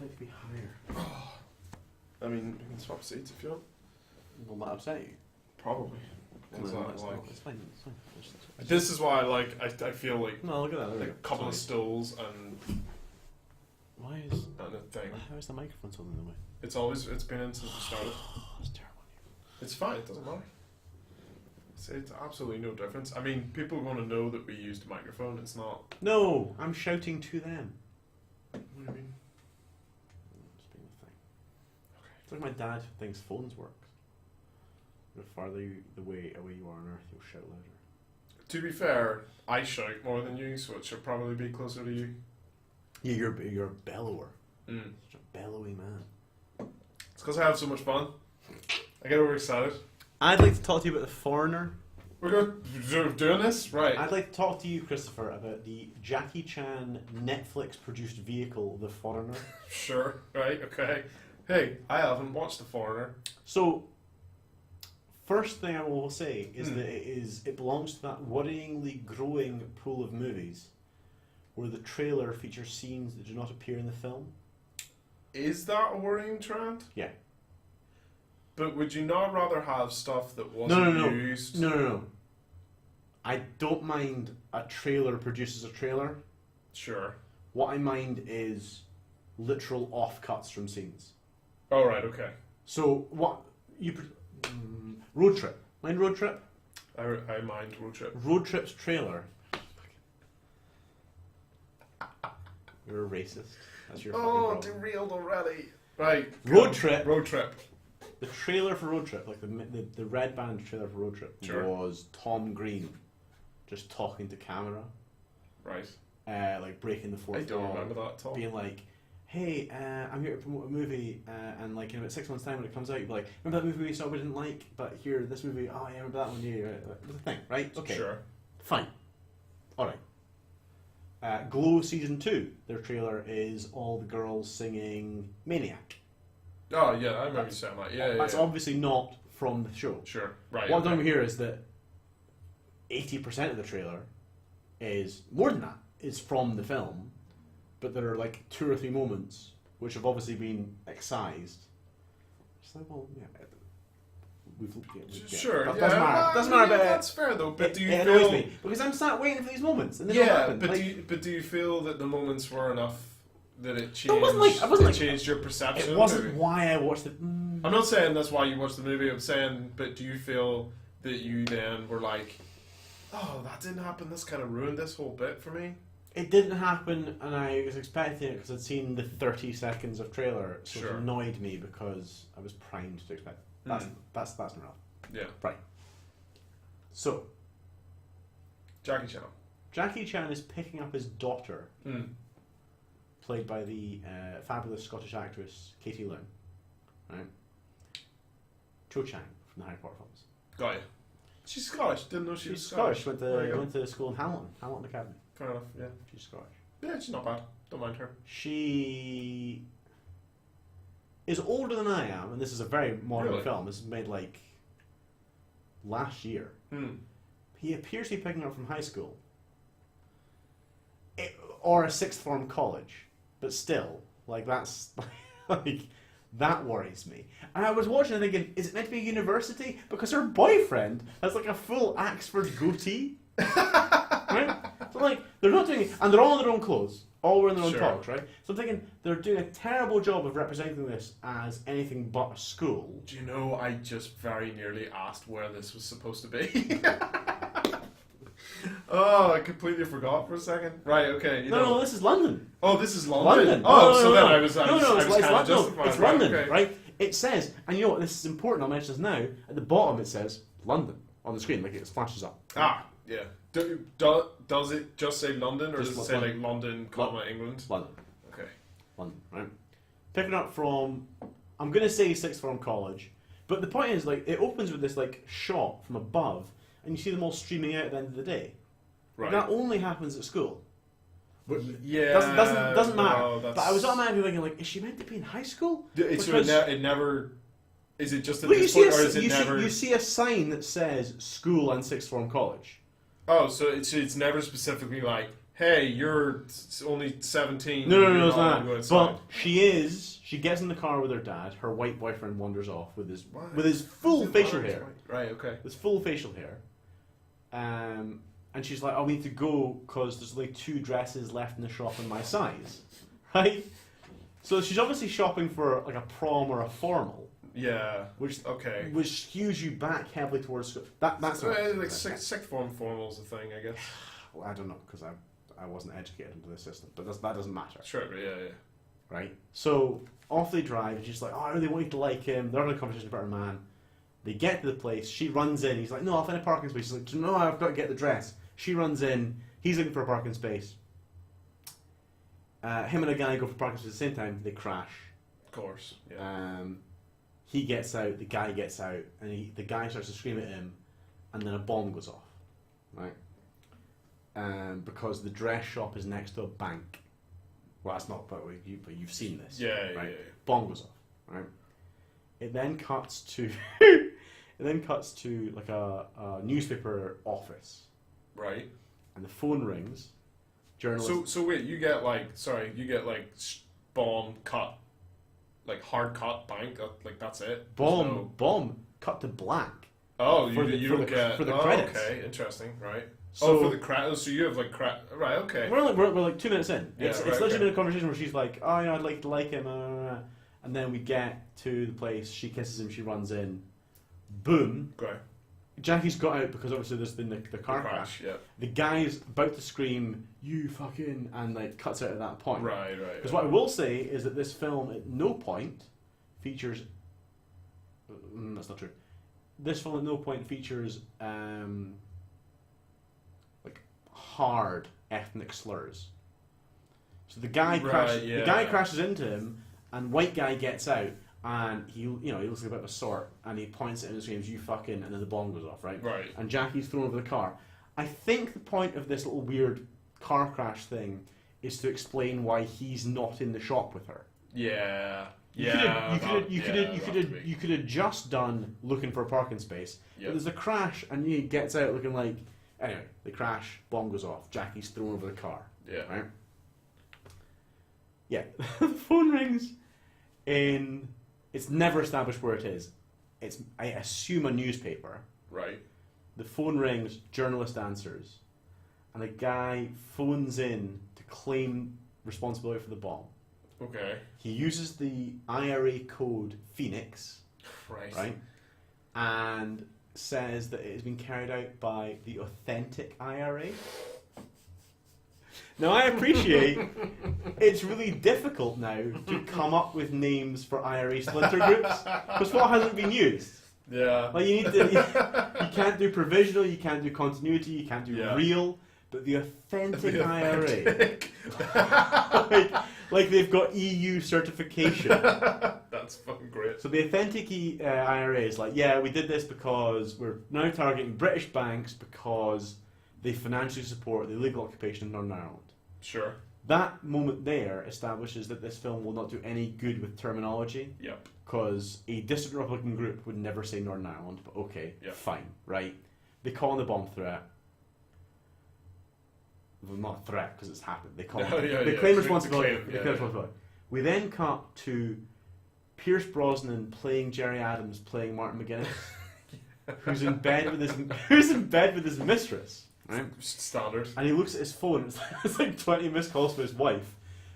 like to be higher. I mean, you can swap seats if you want. Will that upset you? Probably. It's It's fine. like, It's fine. this is why I feel like No, look at that. a couple of stools and Why is a thing. how is the microphone so in the way? It's been in since we started. That's terrible. It's fine. It doesn't matter. It's absolutely no difference. I mean, people are going to know that we used a microphone. It's not. No, I'm shouting to them. What do you mean? Just being a thing. Okay. It's like my dad thinks phones work. The farther the way away you are on Earth, you'll shout louder. To be fair, I shout more than you, so it should probably be closer to you. Yeah, you're a bellower. Mm. Such a bellowy man. It's because I have so much fun. I get overexcited. I'd like to talk to you about The Foreigner. We're doing this? Right. I'd like to talk to you, Christopher, about the Jackie Chan Netflix-produced vehicle, The Foreigner. Sure. Right. Okay. Hey, I haven't watched The Foreigner. So, first thing I will say is that it belongs to that worryingly growing pool of movies where the trailer features scenes that do not appear in the film. Is that a worrying trend? Yeah. But would you not rather have stuff that wasn't used? No. I don't mind a trailer produces a trailer. Sure. What I mind is literal offcuts from scenes. Oh, right, okay. So, what you... Road Trip. Mind Road Trip? I mind Road Trip. Road Trip's trailer. You're a racist. That's your fucking problem. Derailed already. Right. Road Trip. Road Trip. The trailer for Road Trip, like the red band trailer for Road Trip, sure. was Tom Green just talking to camera. Right. Like breaking the fourth wall. I don't remember that at all. Being like, hey, I'm here to promote a movie, and like in about 6 months' time when it comes out, you'll be like, remember that movie we saw we didn't like, but here, this movie, oh yeah, remember that one, yeah, the thing, right? Okay. Sure. Fine. Alright. Glow Season 2, their trailer is all the girls singing Maniac. Oh yeah, I remember you saying that. Yeah, That's obviously not from the show. Sure, right. What I'm doing here is that 80% of the trailer is, more than that, is from the film, but there are like 2 or 3 moments which have obviously been excised. It's like, well, yeah. Sure, that yeah. doesn't matter about it. That's fair though, but do you it feel... annoys me, because I'm sat waiting for these moments, and they don't happen. But, like, do you feel that the moments were enough that it changed, changed your perception? It wasn't why I watched it. I'm not saying that's why you watched the movie, I'm saying, but do you feel that you then were like, oh, that didn't happen, this kind of ruined this whole bit for me? It didn't happen, and I was expecting it because I'd seen the 30 seconds of trailer, so sure. It annoyed me because I was primed to expect it. That's not enough. Yeah. Right. So, Jackie Chan is picking up his daughter, played by the fabulous Scottish actress Katie Lynn, right? Cho Chang from the Harry Potter films. Got you. She's Scottish. Didn't know she was Scottish. Went to school in Hamilton Academy. Fair enough. Yeah. She's Scottish. Yeah, she's not bad. Don't mind her. She is older than I am, and this is a very modern film. This is made like last year. He appears to be picking up from high school. Or a sixth form college. But still, like that's like that worries me. And I was watching and thinking, is it meant to be a university? Because her boyfriend has like a full Oxford goatee. Right? So like they're not doing it, and they're all in their own clothes. All wearing their own togs, right? So I'm thinking they're doing a terrible job of representing this as anything but a school. Do you know, I just very nearly asked where this was supposed to be. Oh, I completely forgot for a second. Right, okay. No, this is London. Oh, this is London. I was kind of justified. It's London, right? It says, and you know what, this is important, I'll mention this now, at the bottom it says London on the screen, like it flashes up. Ah, yeah. Does it just say London, or does it say like London, England? London. Okay. London, right? Picking up from, I'm going to say sixth form college, but the point is, like, it opens with this like shot from above, and you see them all streaming out at the end of the day. Right. That only happens at school. But yeah, doesn't matter. No, but I was automatically thinking, like, is she meant to be in high school? So it never. Is it just at this point, or is it never? You see a sign that says school and sixth form college. Oh, so it's never specifically like hey, you're only 17. No, you're it's allowed not. to go outside. But she gets in the car with her dad. Her white boyfriend wanders off with his full facial hair. Right, okay. His full facial hair. And she's like, oh, we need to go because there's like 2 dresses left in the shop in my size. Right? So she's obviously shopping for like a prom or a formal. Yeah. Which okay. Which skews you back heavily towards that's like sixth form formal's a thing, I guess. Well, I don't know because I wasn't educated into the system, but that doesn't matter. Sure, yeah. Right. So off they drive. And she's like, oh, I really want you to like him. They're having a conversation about her man. They get to the place. She runs in. He's like, no, I'll find a parking space. She's like, no, I've got to get the dress. She runs in. He's looking for a parking space. Him and a guy go for parking space at the same time. They crash. Of course. Yeah. He gets out. The guy gets out, and the guy starts to scream at him, and then a bomb goes off. Right. Because the dress shop is next to a bank. Well, that's not, but you've seen this. Yeah, right? yeah. Bomb goes off. Right. It then cuts to like a newspaper office. Right. And the phone rings. Journalist. So wait, you get bomb cut, like hard cut bank, like that's it. Bomb cut to black. Oh, you don't get for the credits. Okay, interesting. Right. So, for the credits. So you have like right. Okay. We're like 2 minutes in. Yeah, It's right, literally okay. been a conversation where she's like, oh, I'd like to like him, and then we get to the place. She kisses him. She runs in. Boom. Okay. Jackie's got out because obviously there's been the car crash. Yeah. The guy's about to scream, "You fucking," and like cuts out at that point. Right. Because what I will say is that this film at no point features. That's not true. This film at no point features like hard ethnic slurs. So the guy the guy crashes into him, and white guy gets out. And he looks like a bit of a sort, and he points at him and screams, "You fucking," and then the bomb goes off, right? Right. And Jackie's thrown over the car. I think the point of this little weird car crash thing is to explain why he's not in the shop with her. Yeah. You could have just done looking for a parking space. Yep. But there's a crash, and he gets out looking like. Anyway, the crash, bomb goes off. Jackie's thrown over the car. Yeah. Right. Yeah. The phone rings. It's never established where it is. It's, I assume, a newspaper. Right. The phone rings, journalist answers, and a guy phones in to claim responsibility for the bomb. Okay. He uses the IRA code Phoenix, right, and says that it has been carried out by the authentic IRA. Now, I appreciate it's really difficult now to come up with names for IRA splinter groups, because what hasn't been used? Yeah. Like, you can't do provisional, you can't do continuity, you can't do real, but the authentic IRA. like they've got EU certification. That's fucking great. So the authentic IRA is like, yeah, we did this because we're now targeting British banks because they financially support the illegal occupation of Northern Ireland. Sure. That moment there establishes that this film will not do any good with terminology. Yep. Because a dissident Republican group would never say Northern Ireland, but okay, fine, right? They call in the bomb threat. Well, not a threat because it's happened. They call they claim responsibility. They claim responsibility. We then cut to Pierce Brosnan playing Jerry Adams playing Martin McGuinness, who's in bed with his mistress. Right? Standard. And he looks at his phone. It's like 20 missed calls for his wife,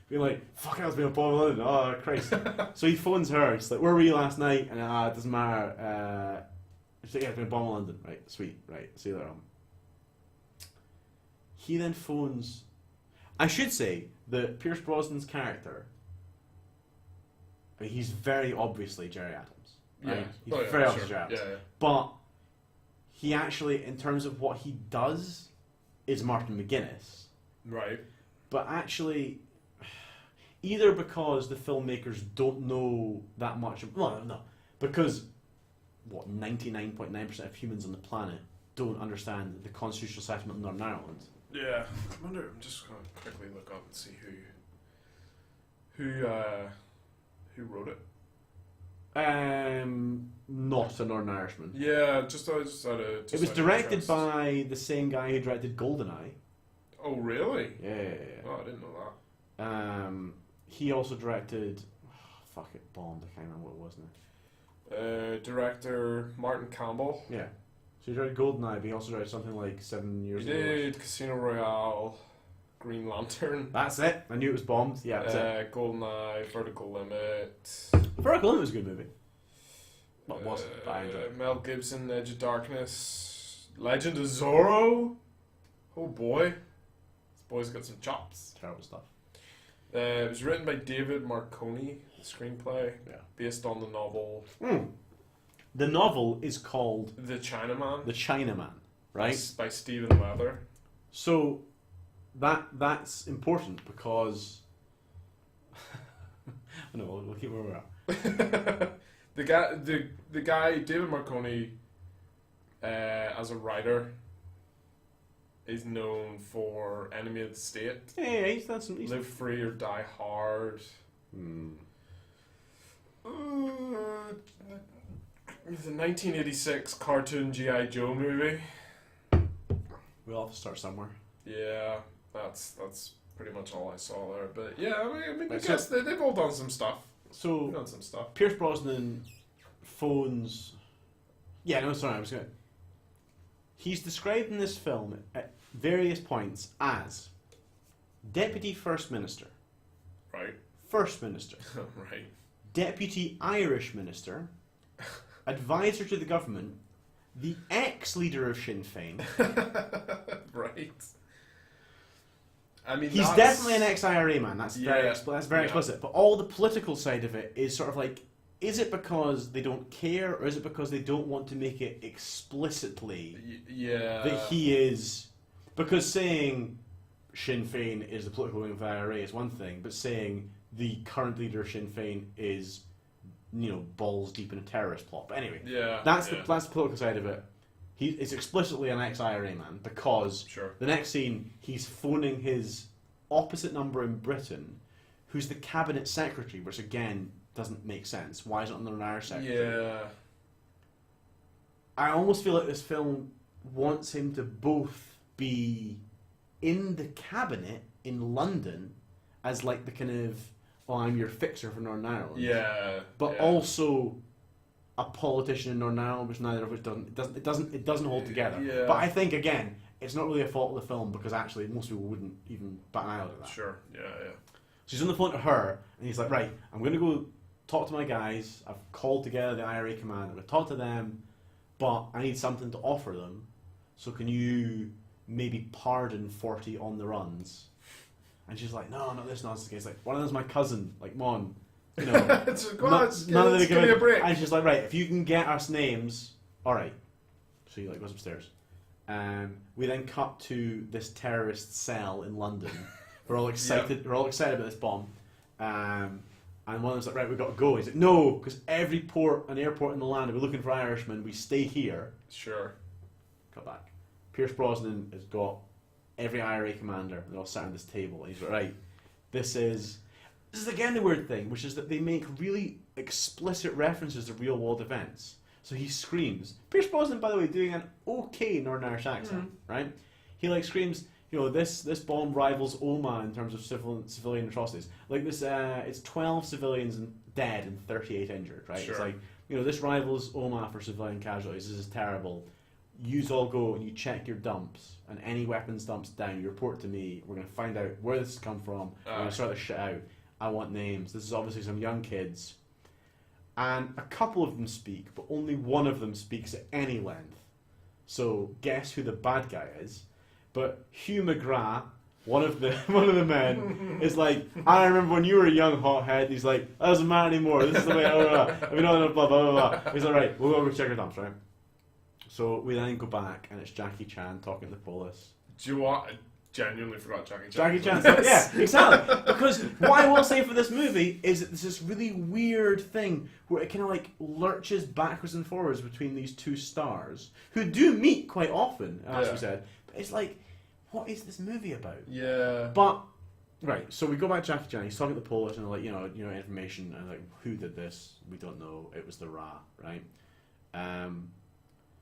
being like, "Fuck, I was being a bomb in London. Oh Christ!" So he phones her. He's like, "Where were you last night?" And it doesn't matter. She's like, "Yeah, it's been a bomb in London." Right, sweet. Right, see you later. He then phones. I should say that Pierce Brosnan's character. I mean, he's very obviously Jerry Adams. Right? Yeah, He's very obviously Jerry Adams. Yeah. But he actually, in terms of what he does, is Martin McGuinness. Right. But actually, either because the filmmakers don't know that much. Well, no, because 99.9% of humans on the planet don't understand the constitutional settlement of Northern Ireland. Yeah. I wonder. I'm just going to quickly look up and see who wrote it. Not a Northern Irishman. Yeah, just out of. It was directed by the same guy who directed GoldenEye. Oh, really? Yeah. Oh, I didn't know that. He also directed. Fuck it, Bond. I can't remember what it was now. Director Martin Campbell. Yeah. So he directed Goldeneye, but he also directed something like 7 years He ago. did Casino Royale, Green Lantern. That's it. I knew it was Bond. Yeah, that's it. Goldeneye, Vertical Limit. Vertical Limit was a good movie. What was it? But I enjoyed it. Mel Gibson, Edge of Darkness, Legend of Zorro. Oh boy, this boy's got some chops. Terrible stuff. It was written by David Marconi, the screenplay, based on the novel. The novel is called The Chinaman. The Chinaman, right? By Stephen Weather. So that's important because no, we'll keep where we're at. the guy David Marconi, as a writer, is known for Enemy of the State. Yeah, he's done some. Live Free or Die Hard. It's a 1986 cartoon G.I. Joe movie. We'll have to start somewhere. Yeah, that's pretty much all I saw there. But yeah, I mean, I guess they've all done some stuff. So They've done some stuff. Pierce Brosnan phones. Yeah, no, sorry, I was going. He's described in this film at various points as Deputy First Minister, Right. First Minister, Right. Deputy Irish Minister, Advisor to the Government, the ex-leader of Sinn Féin. Right. I mean, He's definitely an ex-IRA man. That's very explicit. But all the political side of it is sort of like, is it because they don't care, or is it because they don't want to make it explicitly that he is? Because saying Sinn Féin is the political wing of the IRA is one thing, but saying the current leader of Sinn Féin is, balls deep in a terrorist plot. But anyway, that's the political side of it. He is explicitly an ex-IRA man because the next scene he's phoning his opposite number in Britain, who's the cabinet secretary, which again doesn't make sense. Why is it under an Irish secretary? Yeah. I almost feel like this film wants him to both be in the cabinet in London as like the kind of, I'm your fixer for Northern Ireland. Yeah. But also a politician in Northern Ireland, which neither of which doesn't hold together. Yeah. But I think again, it's not really a fault of the film because actually most people wouldn't even bat an eye at that. Sure. Yeah. So he's on the phone to her, and he's like, right, I'm going to go talk to my guys. I've called together the IRA command. I'm going to talk to them, but I need something to offer them. So can you maybe pardon 40 on the runs? And she's like, no, not this nonsense. He's like, one of them's my cousin. Like, come on. None of them give me a break. And she's like, right, if you can get us names, all right. So he goes upstairs. We then cut to this terrorist cell in London. We're all excited. We're all excited about this bomb. And one of them's like, right, we've got to go. He's like, no, because every airport in the land, if we're looking for Irishmen, we stay here. Sure. Cut back. Pierce Brosnan has got every IRA commander. They're all sat at this table. And he's like, right, this is again the weird thing, which is that they make really explicit references to real world events. So he screams. Pierce Brosnan, by the way, doing an okay Northern Irish accent, right? He screams, this bomb rivals Oma in terms of civilian atrocities. Like this, it's 12 civilians dead and 38 injured, right? Sure. It's like, this rivals Oma for civilian casualties. This is terrible. You all go and you check your dumps, and any weapons dumps down, you report to me. We're going to find out where this has come from. We're going to sort this shit out. I want names. This is obviously some young kids. And a couple of them speak, but only one of them speaks at any length. So guess who the bad guy is? But Hugh McGrath, one of the men, is like, I remember when you were a young hothead. And he's like, that doesn't matter anymore. This is the way. Blah blah blah. He's like, right, we'll go over check your dumps, right? So we then go back, and it's Jackie Chan talking to the police. Do you know what? I genuinely forgot Jackie Chan. Jackie Chan's like, yeah, exactly. Because what I will say for this movie is that there's this really weird thing where it kind of lurches backwards and forwards between these two stars who do meet quite often, as we said. But it's like, what is this movie about? Yeah. But right, so we go back to Jackie Chan. He's talking to the police, and they're like, information, and like, who did this? We don't know. It was the Ra, right?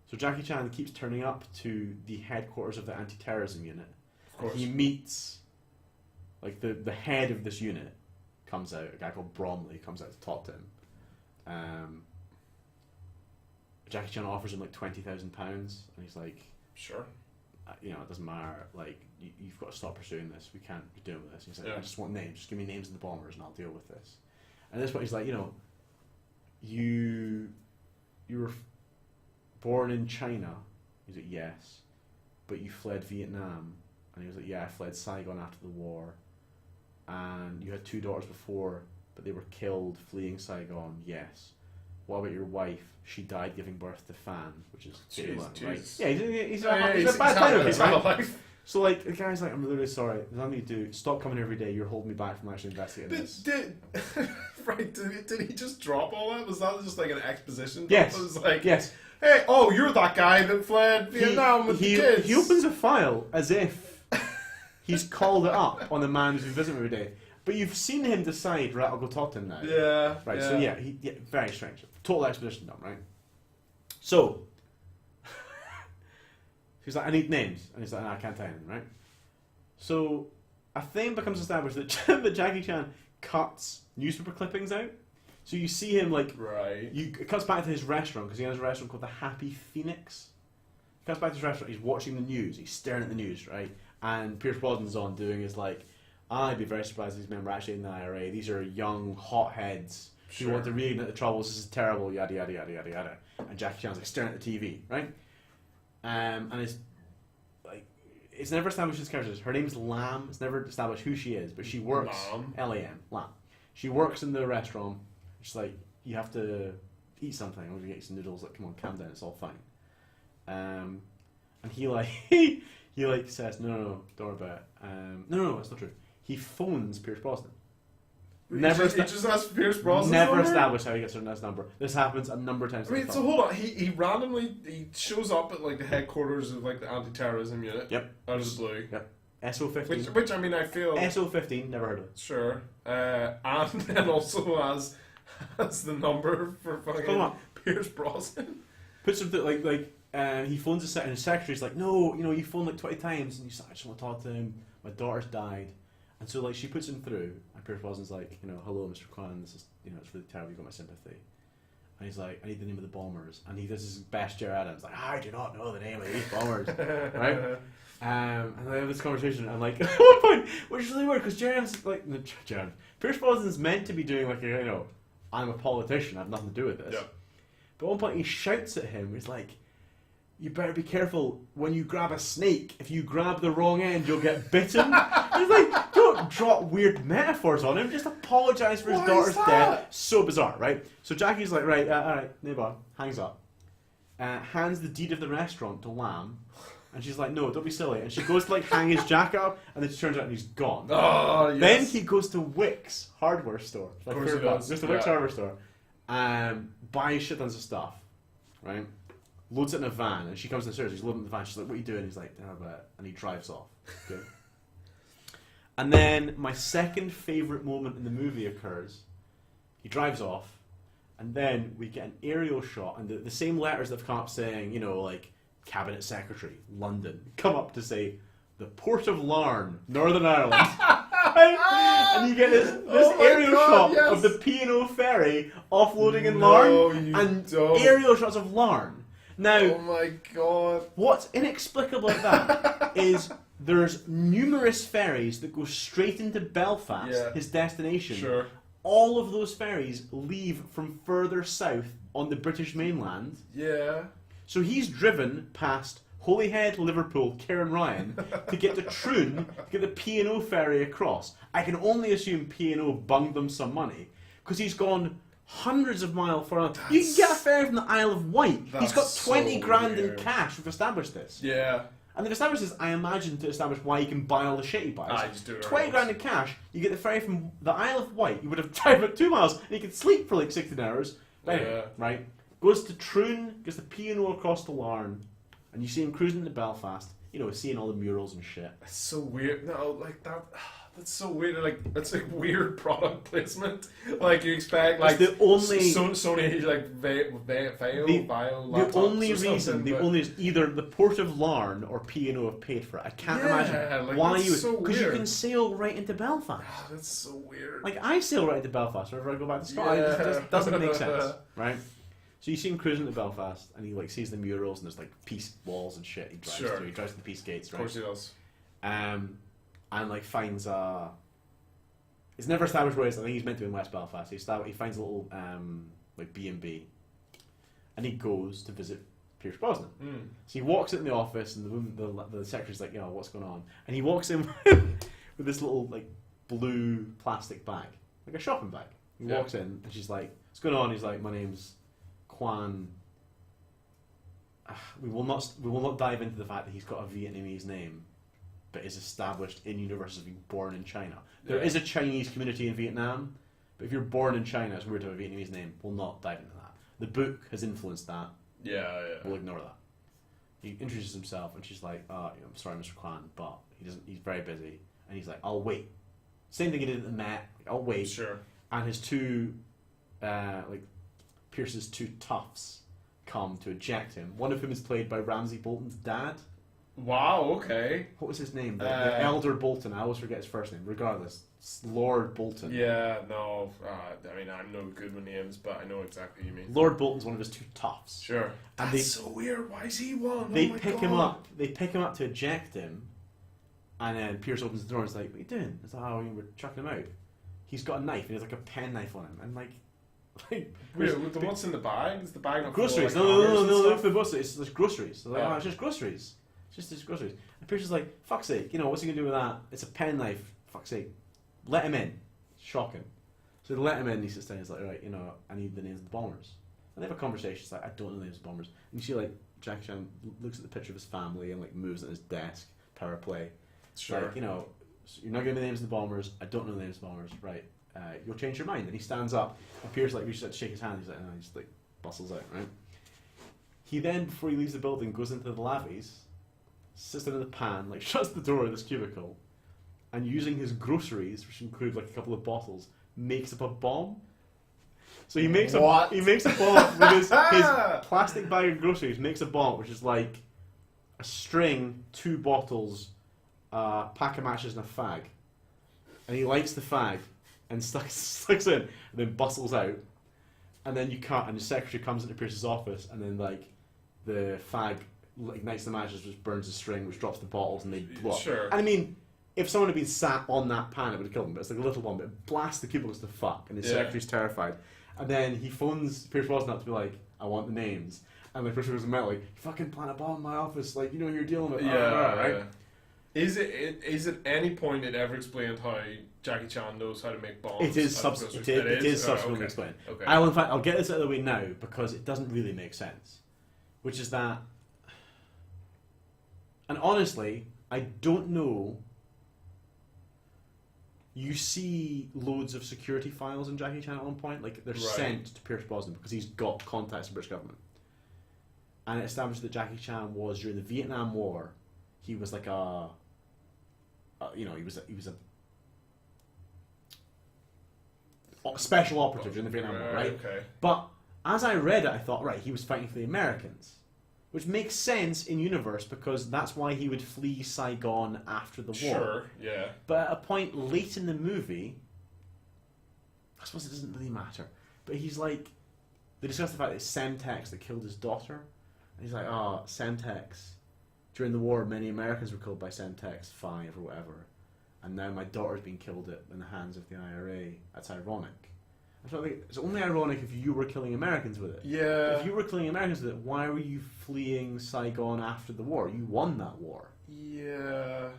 So Jackie Chan keeps turning up to the headquarters of the anti-terrorism unit, Of course. He meets, like, the head of this unit comes out, a guy called Bromley comes out to talk to him. Jackie Chan offers him like £20,000, and he's like, Sure. you know, it doesn't matter, like, you've got to stop pursuing this, we can't be doing with this. He's like, I just want names, just give me names of the bombers and I'll deal with this. And at this point he's like, you know, you were born in China. He's like, yes, but you fled Vietnam. And he was like, yeah, I fled Saigon after the war, and you had 2 daughters before, but they were killed fleeing Saigon. Yes. What about your wife? She died giving birth to Fan, which is right? Yeah, he's a bad time of it, right? So like the guy's like, I'm really sorry. There's nothing you do. Stop coming every day. You're holding me back from actually investigating this. Did he just drop all that? Was that just like an exposition? Yes. It was like, yes. Hey, oh, you're that guy that fled Vietnam with the kids. He opens a file as if he's called it up on the man who's been visiting every day. But you've seen him decide, right, I'll go talk to him now. Yeah. Right, so yeah, very strange. Total exposition dump, right? So, he's like, I need names. And he's like, no, I can't tell you anything, right? So, a thing becomes established that Jackie Chan cuts newspaper clippings out. So you see him, like, right. It cuts back to his restaurant, because he has a restaurant called the Happy Phoenix. He cuts back to his restaurant, he's watching the news, he's staring at the news, right? And Pierce Brosnan's on doing his, like, I'd be very surprised if these men were actually in the IRA. These are young hotheads who want to reignite the troubles. This is terrible, yada, yada, yada, yada, yada. And Jackie Chan's, like, staring at the TV, right? And it's, like, it's never established his characters. Her name's Lam. It's never established who she is, but she works... Lam. Lam. She works in the restaurant. She's like, you have to eat something. I'm going to get you some noodles. Like, come on, calm down. It's all fine. And he, like... he, like, says, no, don't worry about it. No, that's not true. He phones Pierce Brosnan. He just asks Pierce Brosnan. Never established how he gets his number. This happens a number of times. I mean, so hold on. He randomly shows up at like the headquarters of like the anti-terrorism unit. Yep. Out of the blue. Yep. SO15. Which I mean, I feel SO15. Never heard of it. Sure. And then also as the number for fucking Pierce Brosnan. Puts him to he phones his secretary. His secretary's like, no, you know, you phoned like 20 times, and you said, I just want to talk to him. My daughter's died. And so, like, she puts him through, and Pierce Brosnan's like, you know, hello, Mr. Kwan, this is, you know, it's really terrible, you've got my sympathy. And he's like, I need the name of the bombers. And he does his best Jer Adams, like, I do not know the name of these bombers, right? And they have this conversation, and, like, at one point, which is really weird, because Jer Adams, like, Pierce Brosnan's meant to be doing, like, you know, I'm a politician, I have nothing to do with this. Yeah. But at one point, he shouts at him, he's like, you better be careful when you grab a snake. If you grab the wrong end, you'll get bitten. He's like, don't drop weird metaphors on him. Just apologise for his daughter's death. So bizarre, right? So Jackie's like, right, all right, neighbour, hangs up. Hands the deed of the restaurant to Lam. And she's like, no, don't be silly. And she goes to like hang his jacket up, and then she turns out and he's gone. Oh, yes. Then he goes to Wick's hardware store. Like, of course he does. Just to Wick's hardware store. Buys shit tons of stuff, right? Loads it in a van, and she comes downstairs. He's loading the van. She's like, "What are you doing?" He's like, "Don't worry about it," and he drives off. Good. And then my second favorite moment in the movie occurs. He drives off, and then we get an aerial shot, and the same letters that have come up saying, you know, like Cabinet Secretary, London, come up to say the Port of Larne, Northern Ireland. And you get this aerial shot of the P&O ferry offloading in Larne, and aerial shots of Larne. Now, oh my god! What's inexplicable about that is there's numerous ferries that go straight into Belfast, his destination. Sure. All of those ferries leave from further south on the British mainland. Yeah. So he's driven past Holyhead, Liverpool, Cairnryan to get to Troon to get the P&O ferry across. I can only assume P&O bunged them some money because he's gone hundreds of miles further. You can get a ferry from the Isle of Wight. He's got 20 grand in cash. We've established this. Yeah. And they've established this, I imagine, to establish why he can buy all the shit he buys. Just do it 20 grand in cash, you get the ferry from the Isle of Wight. You would have driven about 2 miles, and you could sleep for like 16 hours. Anyway, right? Goes to Troon, gets the P&O across to Larne, and you see him cruising into Belfast, you know, seeing all the murals and shit. It's so weird. No, like That's so weird. Like that's like weird product placement. Like you expect like It's the only Sony like Vio laptops the only or reason something, the but- only is either the port of Larn or P&O have paid for it. I can't imagine like, why that's you so because you weird. can sail right into Belfast. Oh, that's so weird. Like I sail right into Belfast whenever I go back to Scotland. It just doesn't make sense, right? So you see him cruising to Belfast, and he like sees the murals, and there's like peace walls and shit. He drives through. He drives to the peace gates, Of right? course he does. And like finds a. It's never established where it is. I think he's meant to be in West Belfast. He finds a little like B&B, and he goes to visit Pierce Brosnan. So he walks in the office, and the secretary's like, what's going on? And he walks in with this little like blue plastic bag, like a shopping bag. He walks in, and she's like, what's going on? He's like, my name's Quan. We will not dive into the fact that he's got a Vietnamese name, but is established in universe as being born in China. There is a Chinese community in Vietnam, but if you're born in China, it's weird to have a Vietnamese name. We'll not dive into that. The book has influenced that. Yeah. We'll ignore that. He introduces himself, and she's like, I'm sorry, Mr. Kwan, but he's very busy. And he's like, I'll wait. Same thing he did at the Met. I'll wait. Sure. And his two, Pierce's two toughs come to eject him. One of whom is played by Ramsay Bolton's dad. Wow. Okay. What was his name? The Elder Bolton. I always forget his first name. Regardless, it's Lord Bolton. Yeah. No. I mean, I'm no good with names, but I know exactly what you mean. Lord Bolton's one of his two toughs. Sure. And That's so weird. Why is he one? They pick him up. They pick him up to eject him, and then Pierce opens the door and is like, "What are you doing?" It's like, "Oh, we're chucking him out." He's got a knife. And he has like a pen knife on him, and like Wait, what's in the bag? Is the bag not groceries? full of, like, No, stuff? for groceries. It's groceries. So like, Oh. it's just groceries. It's just groceries. And Pierce is like, "Fuck's sake, what's he gonna do with that? It's a pen knife. Fuck's sake, let him in." Shocking. So they let him in. And he sits down. He's like, "Right, I need the names of the bombers." And they have a conversation. It's like, "I don't know the names of the bombers." And you see like Jackie Chan looks at the picture of his family and like moves at his desk. Power play. Sure. Like, you're not giving me the names of the bombers. I don't know the names of the bombers. Right. You'll change your mind. And he stands up. And Pierce like reaches out to shake his hand. He's like, no, he just like bustles out. Right. He then, before he leaves the building, goes into the lavies, sits down in the pan, like shuts the door of this cubicle, and using his groceries, which include like a couple of bottles, makes up a bomb. So he makes What? he makes a bomb with his plastic bag of groceries. Makes a bomb, which is like a string, 2 bottles, pack of matches, and a fag. And he lights the fag and sticks in, and then bustles out. And then you cut, and the secretary comes into Pierce's office, and then like the fag ignites the matches, which burns the string, which drops the bottles, and they blow up. Sure. And I mean, if someone had been sat on that pan, it would have killed them. But it's like a little bomb, but it blasts the cubicles to fuck, and the secretary's terrified. And then he phones Pierce Brosnan up to be like, "I want the names." And the person goes to like, "You fucking plant a bomb in my office, like you know who you're dealing with." Right? Is at any point it ever explained how Jackie Chan knows how to make bombs? It is subsequently explained. Okay. I'll get this out of the way now because it doesn't really make sense. Which is that, and honestly, I don't know. You see loads of security files in Jackie Chan at one point, like they're sent to Pierce Brosnan because he's got contacts with the British government, and it established that Jackie Chan was during the Vietnam War. He was like he was a special operative during the Vietnam War, right? Okay. But as I read it, I thought, right, he was fighting for the Americans, which makes sense in universe because that's why he would flee Saigon after the war. Sure, yeah. But at a point late in the movie, I suppose it doesn't really matter, but he's like, they discuss the fact that it's Semtex that killed his daughter, and he's like, Semtex. During the war, many Americans were killed by Semtex 5 or whatever, and now my daughter's been killed in the hands of the IRA. That's ironic. I feel like it's only ironic if you were killing Americans with it. Yeah. If you were killing Americans with it, why were you fleeing Saigon after the war? You won that war. Yeah.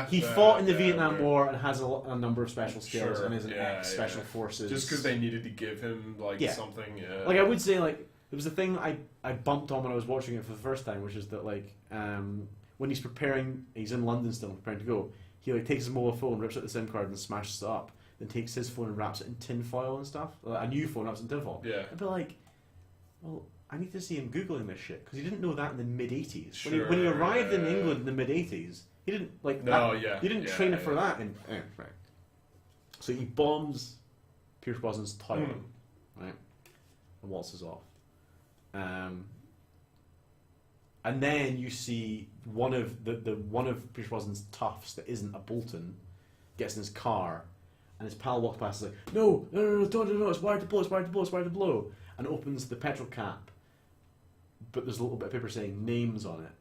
He fought in the Vietnam War and has a number of special skills and is an ex-special forces. Just because they needed to give him something. Yeah. Like I would say, like there was a thing I bumped on when I was watching it for the first time, which is that like when he's preparing, he's in London still preparing to go. He like takes his mobile phone, rips out the SIM card, and smashes it up. Then takes his phone and wraps it in tin foil and stuff. A new phone wraps it in tin foil. Yeah. I'd be like, well, I need to see him googling this shit because he didn't know that in the mid '80s. Sure, When he arrived in England in the mid '80s, he He didn't like. No, that, yeah. He didn't yeah, train it yeah. for that. Right. So he bombs Pierce Brosnan's toilet, right, and waltzes off. And then you see one of one of Pierce Brosnan's toughs that isn't a Bolton gets in his car, and his pal walks past and is like, no, don't, it's wired to blow, it's wired to blow, it's wired to blow, and opens the petrol cap, but there's a little bit of paper saying names on it,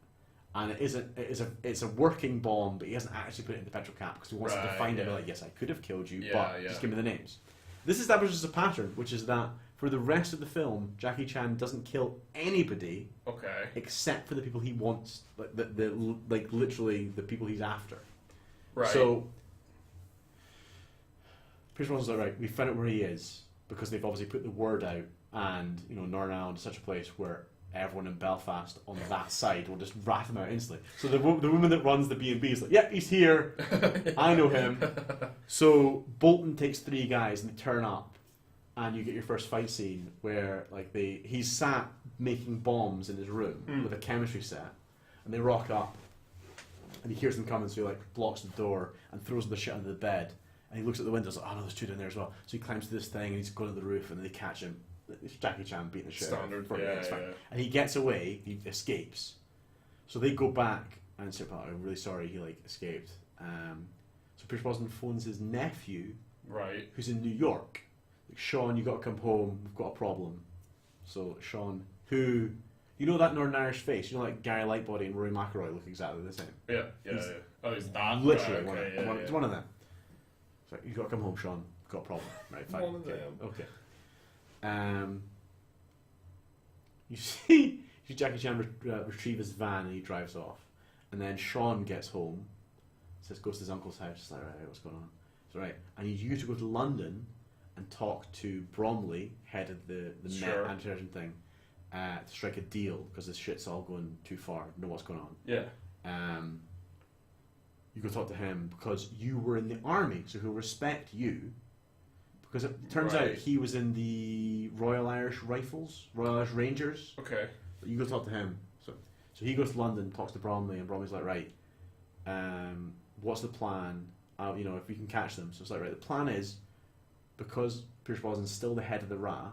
and it's a working bomb, but he hasn't actually put it in the petrol cap because he wants to find it. Like, yes, I could have killed you, but just give me the names. This establishes a pattern, which is that for the rest of the film, Jackie Chan doesn't kill anybody, except for the people he wants, like literally the people he's after. Right. So Pierce Brosnan's like, right, we found out where he is because they've obviously put the word out, and Northern Ireland is such a place where everyone in Belfast on that side will just rat him out instantly. So the woman that runs the B&B is like, yep, he's here. I know him. So Bolton takes 3 guys and they turn up, and you get your first fight scene where like he's sat making bombs in his room with a chemistry set, and they rock up, and he hears them coming, so he like blocks the door and throws the shit under the bed, and he looks at the windows like, oh no, there's 2 down there as well. So he climbs to this thing and he's going to the roof, and then they catch him. It's Jackie Chan beating the shit out of him. Standard, And he gets away, he escapes. So they go back and say, oh, I'm really sorry he like escaped. So Pierce Brosnan phones his nephew, right, who's in New York. Like, Sean, you got to come home, we've got a problem. So Sean, who, that Northern Irish face, like Gary Lightbody and Rory McIlroy look exactly the same. Yeah. Oh, he's that? Literally, right, it's one of them. It's like, you got to come home, Sean, we've got a problem. Right, fine. One of them. Okay. You see Jackie Chan retrieve his van and he drives off, and then Sean gets home, goes to his uncle's house. It's like, right, what's going on? It's right. I need you to go to London and talk to Bromley, head of the Met anti-terrorism thing, to strike a deal because this shit's all going too far. Know what's going on? Yeah. You go talk to him because you were in the army, so he'll respect you. Because it turns out he was in the Royal Irish Rifles, Royal Irish Rangers. Okay. But you go talk to him. So he goes to London, talks to Bromley, and Bromley's like, right, what's the plan? If we can catch them. So it's like, right, the plan is, because Pierce Brosnan's still the head of the RA,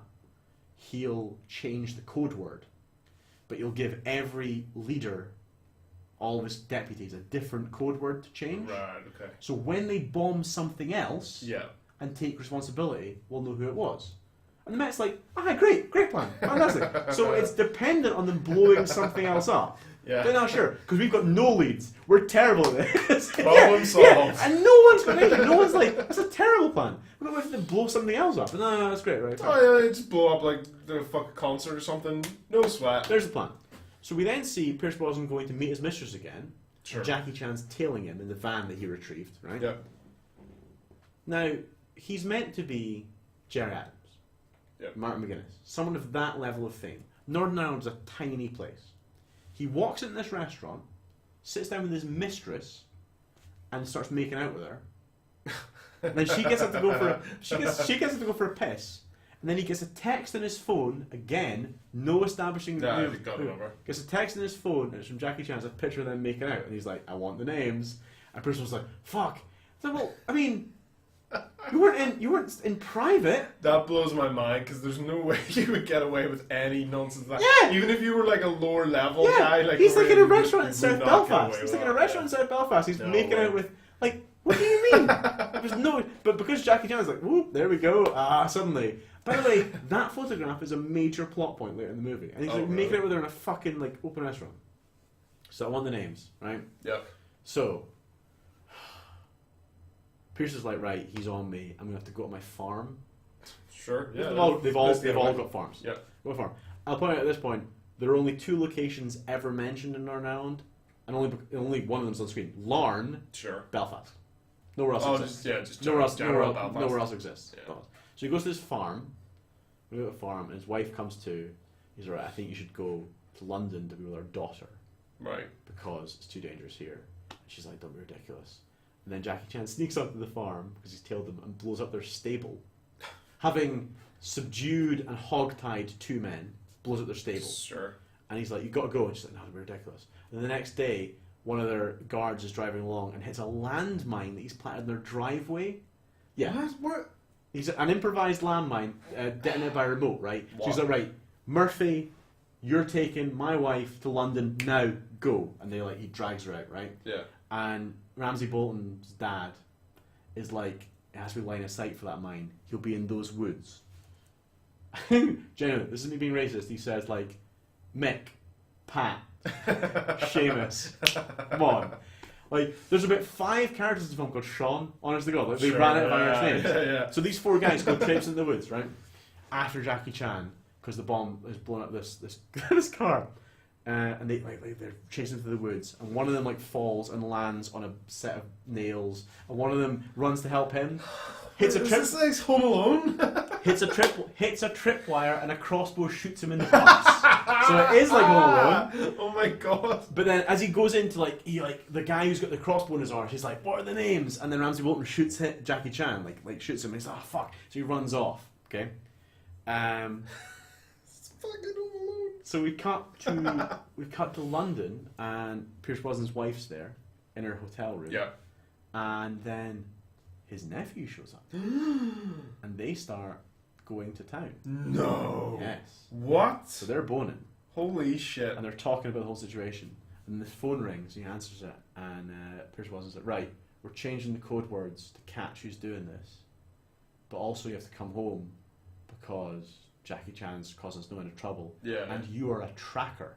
he'll change the code word, but he'll give every leader, all of his deputies, a different code word to change. Right, okay. So when they bomb something else... Yeah. and take responsibility, we'll know who it was. And the Met's like, great plan, fantastic. So it's dependent on them blowing something else up. Yeah. They're not sure, because we've got no leads. We're terrible at this. Problem solved. Yeah. And no one's got anything. No one's like, that's a terrible plan. We're going to blow something else up. No, that's great, right? Oh yeah, just blow up like the fucking concert or something. No sweat. There's the plan. So we then see Pierce Brosnan going to meet his mistress again. Sure. Jackie Chan's tailing him in the van that he retrieved, right? Yeah. Now, he's meant to be Jerry Adams, Martin McGuinness, someone of that level of fame. Northern Ireland's a tiny place. He walks into this restaurant, sits down with his mistress, and starts making out with her. And then she gets up to go for she gets up to go for a piss, and then he gets a text on his phone again, no establishing. No, he got it over. Gets a text on his phone, and it's from Jackie Chan. It's a picture of them making out, and he's like, "I want the names." And the person was like, "Fuck." So, well, I mean. You weren't in private. That blows my mind because there's no way you would get away with any nonsense like that. Yeah. Even if you were like a lower level guy, like he's like in a restaurant in South Belfast. He's like in a restaurant in South Belfast. He's making out with like. What do you mean? There's no. But because Jackie Chan is like, whoop, there we go. Suddenly. By the way, that photograph is a major plot point later in the movie, and he's like making out with her in a fucking like open restaurant. So I want the names, right? Yep. So. Pierce is like, right, he's on me. I'm gonna have to go to my farm. Sure. Yeah. They've all got farms. Yeah. Go farm. I'll point out at this point there are only 2 locations ever mentioned in Northern Ireland, and only one of them's on screen. Larne. Sure. Belfast. Nowhere else exists. Nowhere else exists. Yeah. So he goes to his farm. We go to a farm, and his wife comes to. He's like, I think you should go to London to be with our daughter. Right. Because it's too dangerous here. And she's like, don't be ridiculous. And then Jackie Chan sneaks onto the farm because he's tailed them and blows up their stable. Having subdued and hog-tied 2 men, blows up their stable. Sure. And he's like, you got to go. And she's like, no, that'd be ridiculous. And the next day, one of their guards is driving along and hits a landmine that he's planted in their driveway. Yeah. What? He's an improvised landmine detonated by remote, right? What? So he's like, right, Murphy, you're taking my wife to London, now go. And he drags her out, right? Yeah. And Ramsay Bolton's dad is like, it has to be line of sight for that mine. He'll be in those woods. Genuinely, this isn't me being racist. He says, like, Mick, Pat, Seamus, come on. Like, there's about 5 characters in the film called Sean, honest to God. Like, they ran out of Irish names. Yeah. So these 4 guys go traipsing in the woods, right? After Jackie Chan, because the bomb has blown up this this car. And they're chasing through the woods, and one of them like falls and lands on a set of nails, and one of them runs to help him, hits a trip. Is this like Home Alone? hits a tripwire, and a crossbow shoots him in the pumps. So it is like Home Alone. Oh my god! But then as he goes into the guy who's got the crossbow in his arm, he's like, "What are the names?" And then Ramsay Bolton shoots Jackie Chan, like shoots him. And he's like, "Oh fuck!" So he runs off. Okay. It's fucking Home Alone. So we cut to London, and Pierce Brosnan's wife's there in her hotel room. Yeah. And then his nephew shows up, and they start going to town. No. Yes. What? So they're boning, Holy shit. and they're talking about the whole situation. And the phone rings, and he answers it, and Pierce Brosnan's like, "Right, we're changing the code words to catch who's doing this, but also you have to come home because Jackie Chan's causing us no end of trouble. Yeah. And you are a tracker.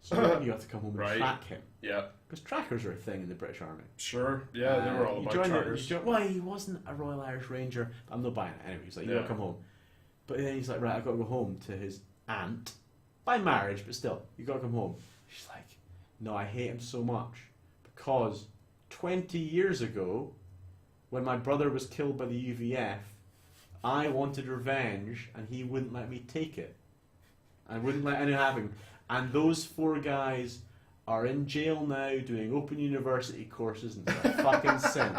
So you have to come home and Right. track him. Yeah. Because trackers are a thing in the British Army. Sure. Yeah, they were all about trackers. Well, he wasn't a Royal Irish Ranger. I'm not buying it. Anyway, he's like, you Yeah. gotta come home. But then he's like, right, I've got to go home to his aunt. By marriage, but still, you gotta come home. She's like, no, I hate him so much. Because 20 years ago, when my brother was killed by the UVF, I wanted revenge, and he wouldn't let me take it. I wouldn't let anyone have him. And those 4 guys are in jail now doing Open University courses, and they're a fucking sin.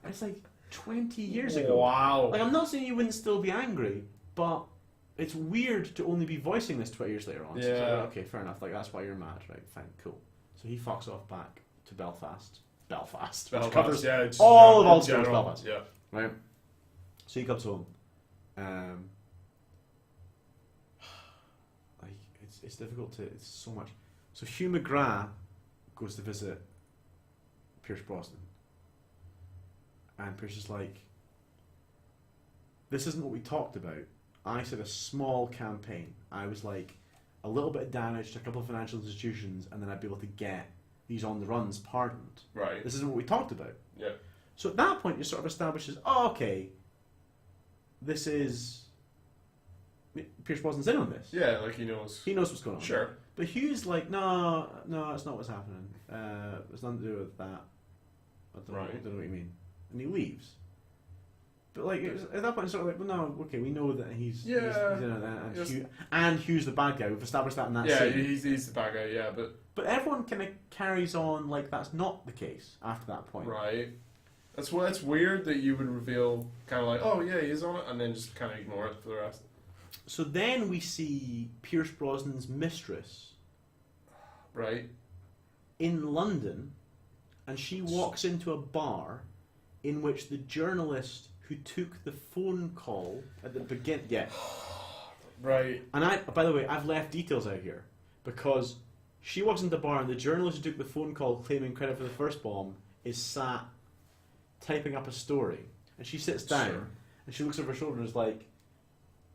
It's like 20 years ago. Wow. Like, I'm not saying you wouldn't still be angry, but it's weird to only be voicing this 20 years later on. So it's like, Yeah. okay, fair enough. Like, that's why you're mad, right? Fine, cool. So he fucks off back to Belfast. Which covers yeah, it's all of in Ulster's general. Belfast. Yeah. Right? So he comes home. It's difficult to. It's so much. So Hugh McGrath goes to visit Pierce Brosnan, and Pierce is like, "This isn't what we talked about. I said a small campaign. I was like, a little bit of damage to a couple of financial institutions, and then I'd be able to get these on the runs pardoned. Right. This isn't what we talked about." Yeah. So at that point, you sort of establishes, oh, okay, this is Pierce Brosnan's in on this. Yeah, like he knows. He knows what's going on. Sure. But Hugh's like, no, that's not what's happening. It's nothing to do with that. I don't know what you mean. And he leaves. But like at that point, it's sort of like, well, no, okay, we know that he's in on that, and Hugh's the bad guy. We've established that in that scene. Yeah, he's the bad guy. Yeah, but everyone kind of carries on like that's not the case after that point. Right. That's why it's weird that you would reveal kind of like, oh yeah, he's on it, and then just kind of ignore it for the rest. So then we see Pierce Brosnan's mistress, right, in London, and she walks into a bar in which the journalist who took the phone call at the beginning, right, and by the way, I've left details out here because she walks into the bar and the journalist who took the phone call claiming credit for the first bomb is sat typing up a story, and she sits down and she looks over her shoulder and is like,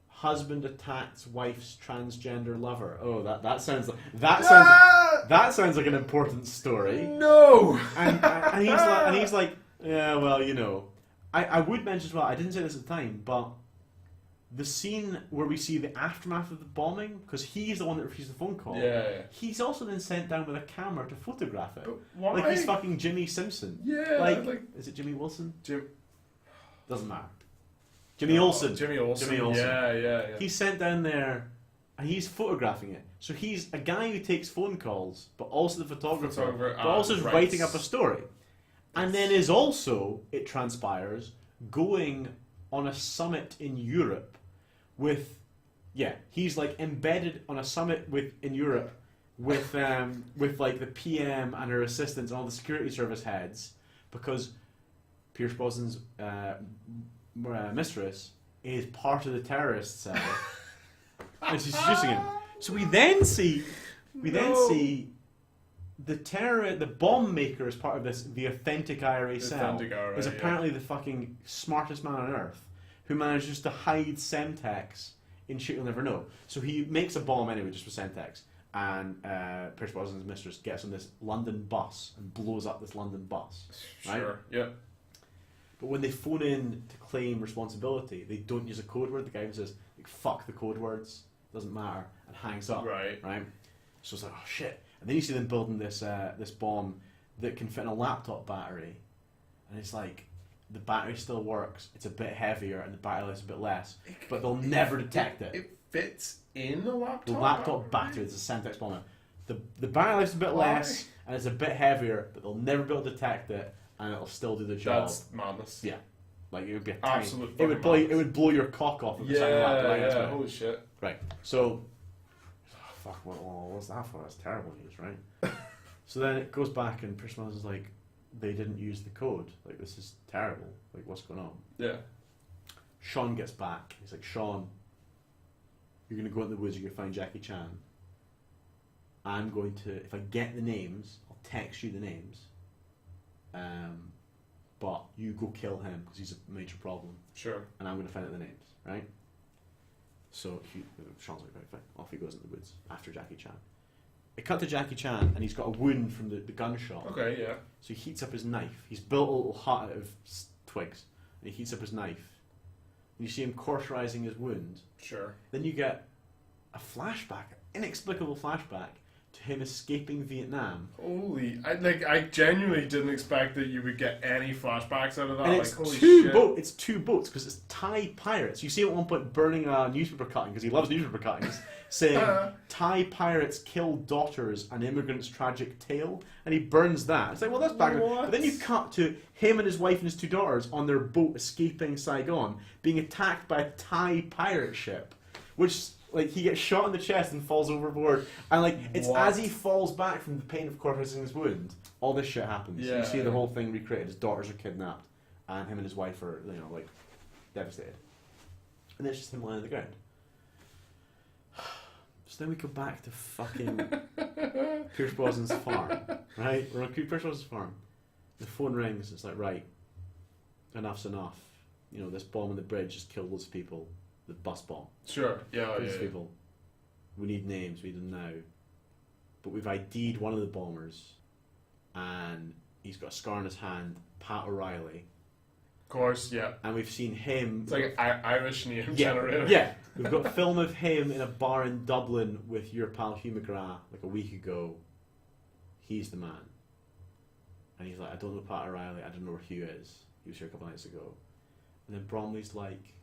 husband attacks wife's transgender lover. Oh, that sounds like that sounds like an important story. No. And he's like, yeah, well, you know, I would mention as well. I didn't say this at the time, but the scene where we see the aftermath of the bombing, because he's the one that refused the phone call. Yeah. He's also then sent down with a camera to photograph it. But why? Like he's fucking Jimmy Simpson. Yeah. Like is it Jimmy Wilson? Doesn't matter. Jimmy Olsen. Yeah. He's sent down there, and he's photographing it. So he's a guy who takes phone calls, but also the photographer but also is writing up a story. And then is also, it transpires, going on a summit in Europe with, he's like embedded on a summit in Europe with like the PM and her assistants and all the security service heads, because Pierce Brosnan's mistress is part of the terrorist cell, and she's seducing him. So we then see the bomb maker as part of this, the authentic IRA cell, is apparently the fucking smartest man on earth, who manages to hide Semtex in shit you'll never know. So he makes a bomb anyway, just with Semtex, and Pierce Brosnan's mistress gets on this London bus and blows up this London bus. Right? Sure, yeah. But when they phone in to claim responsibility, they don't use a code word. The guy says, like, fuck the code words, doesn't matter, and hangs up. Right. So it's like, oh shit. And then you see them building this this bomb that can fit in a laptop battery, and it's like, the battery still works, it's a bit heavier, and the battery life's a bit less, but they'll never detect it. It fits in the laptop? The laptop battery is a Semtex bomb. The battery life's a bit less, and it's a bit heavier, but they'll never be able to detect it, and it'll still do the job. That's madness. Yeah. Like, it would be a absolute tiny... It would blow your cock off. Yeah, holy shit. Right, so... fuck, what's that for? That's terrible news, right? So then it goes back and Pierce Brosnan's like, they didn't use the code. Like, this is terrible. Like, what's going on? Yeah. Sean gets back. He's like, Sean, you're going to go into the woods, you're going to find Jackie Chan. I'm going to, if I get the names, I'll text you the names. But you go kill him because he's a major problem. Sure. And I'm going to find out the names, right? So Sean's like, right, fine. Off he goes into the woods after Jackie Chan. It cut to Jackie Chan, and he's got a wound from the gunshot. Okay, yeah. So he heats up his knife. He's built a little hut out of twigs, and he heats up his knife. And you see him cauterizing his wound. Sure. Then you get a flashback, an inexplicable flashback, to him escaping Vietnam. Holy, I genuinely didn't expect that you would get any flashbacks out of that. And like, it's holy two shit. It's two boats, because it's Thai pirates. You see him at one point burning a newspaper cutting, because he loves newspaper cuttings, saying, Thai pirates kill daughters, an immigrant's tragic tale, and he burns that. It's like, well, that's background. But then you cut to him and his wife and his two daughters on their boat escaping Saigon, being attacked by a Thai pirate ship, which... like, he gets shot in the chest and falls overboard. And, like, it's as he falls back from the pain of cauterizing his wound, all this shit happens. Yeah, you see the whole thing recreated. His daughters are kidnapped, and him and his wife are, you know, like, devastated. And it's just him lying on the ground. So then we go back to fucking Pierce Brosnan's farm, right? We're on Pierce Brosnan's farm. The phone rings. It's like, right, enough's enough. You know, this bomb on the bridge just killed loads of people. The bus bomb. Sure. Yeah. People. We need names. We need them now. But we've ID'd one of the bombers, and he's got a scar on his hand. Pat O'Reilly. Of course. Yeah. And we've seen him. It's like an Irish name generator. Yeah. We've got film of him in a bar in Dublin with your pal Hugh McGrath like a week ago. He's the man. And he's like, I don't know Pat O'Reilly. I don't know where Hugh is. He was here a couple of nights ago. And then Bromley's like,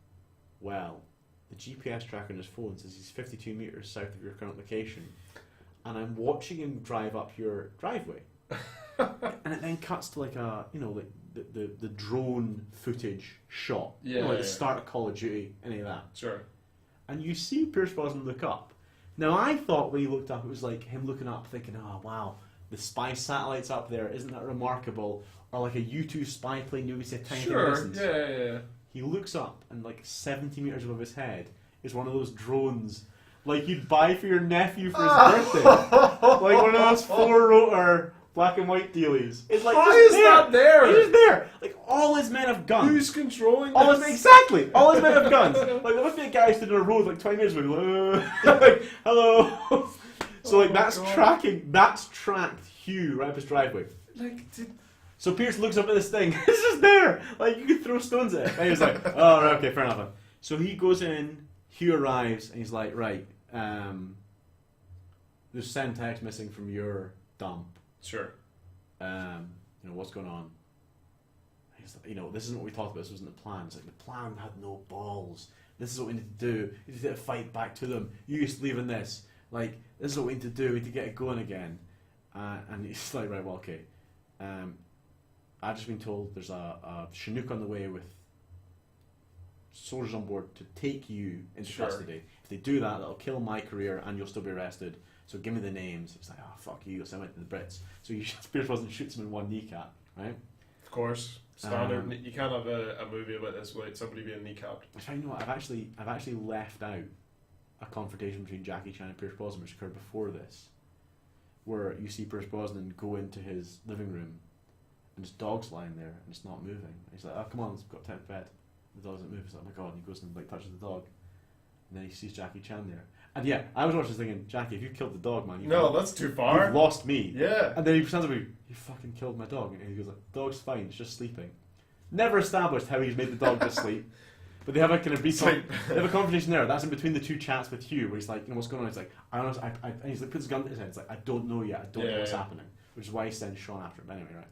well, the GPS tracker on his phone says he's 52 metres south of your current location, and I'm watching him drive up your driveway. And it then cuts to like a, you know, like the drone footage shot. Yeah. You know, like the start of Call of Duty, any of that. Sure. And you see Pierce Brosnan look up. Now I thought when he looked up it was like him looking up thinking, oh wow, the spy satellite's up there, isn't that remarkable? Or like a U-2 spy plane you see a tiny distance. Yeah. He looks up, and like 70 metres above his head is one of those drones like you'd buy for your nephew for his birthday. Like one of those 4-rotor black and white dealies. It's like, how is that there? He's just there. Like, all his men have guns. Who's controlling this? Exactly. All his men have guns. Like, there must be a guy stood in a road like 20 minutes ago. Like, hello. So, like, that's tracked Hugh right up his driveway. Like, So Pierce looks up at this thing. It's just there. Like, you could throw stones at it. And he's like, oh, right, okay, fair enough. So he goes in, Hugh arrives, and he's like, right, there's Semtex missing from your dump. Sure. You know, what's going on? He's like, you know, this isn't what we talked about. This wasn't the plan. It's like, the plan had no balls. This is what we need to do. We need to fight back to them. You used to leave in this. Like, this is what we need to do. We need to get it going again. And he's like, right, well, okay. I've just been told there's a Chinook on the way with soldiers on board to take you into custody. If they do that, that'll kill my career and you'll still be arrested. So give me the names. He's like, oh, fuck you. So I went to the Brits. So Pierce Brosnan shoots him in one kneecap, right? Of course. Standard. You can't have a movie about this without somebody being kneecapped. You know what? I've actually left out a confrontation between Jackie Chan and Pierce Brosnan, which occurred before this, where you see Pierce Brosnan go into his living room and his dog's lying there and it's not moving. And he's like, oh, come on, let's go time to bed. The dog doesn't move. He's like, oh my god, and he goes and like touches the dog. And then he sees Jackie Chan there. And yeah, I was watching this thinking, Jackie, if you killed the dog, man, that's too far. You've lost me. Yeah. And then he stands up and goes, you fucking killed my dog. And he goes, like, dog's fine, it's just sleeping. Never established how he's made the dog just sleep. But they have a kind of brief they have a conversation there. That's in between the two chats with Hugh, where he's like, you know, what's going on? He's like, and he's like, puts his gun to his head. It's like, I don't know yet. I don't know what's happening. Which is why he sends Sean after him. Anyway, right?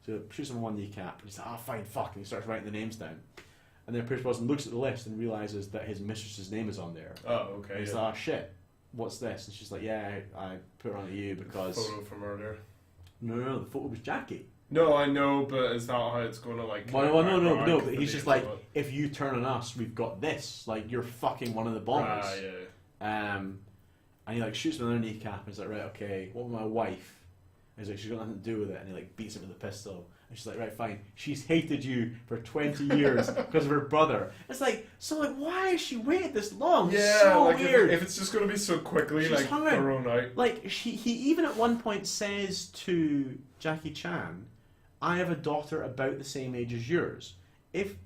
So shoots him one kneecap, and he's like, oh, fine, fuck. And he starts writing the names down. And then Pierce Brosnan looks at the list and realizes that his mistress's name is on there. Oh, okay. And he's like, oh, shit, what's this? And she's like, yeah, I put it on to you because... Photo from earlier. No, the photo was Jackie. No, I know, but is that how it's going to, like... Well, no, but he's just like, if you turn on us, we've got this. Like, you're fucking one of the bombers. Yeah. And he, like, shoots him in the kneecap, and he's like, right, okay, what with my wife? And he's like, she's got nothing to do with it. And he, like, beats him with a pistol. And she's like, right, fine. She's hated you for 20 years because of her brother. It's like, so, like, why has she waited this long? Yeah, it's so like, weird. If it's just going to be so quickly, she's like, thrown out. Like, he even at one point says to Jackie Chan, I have a daughter about the same age as yours. If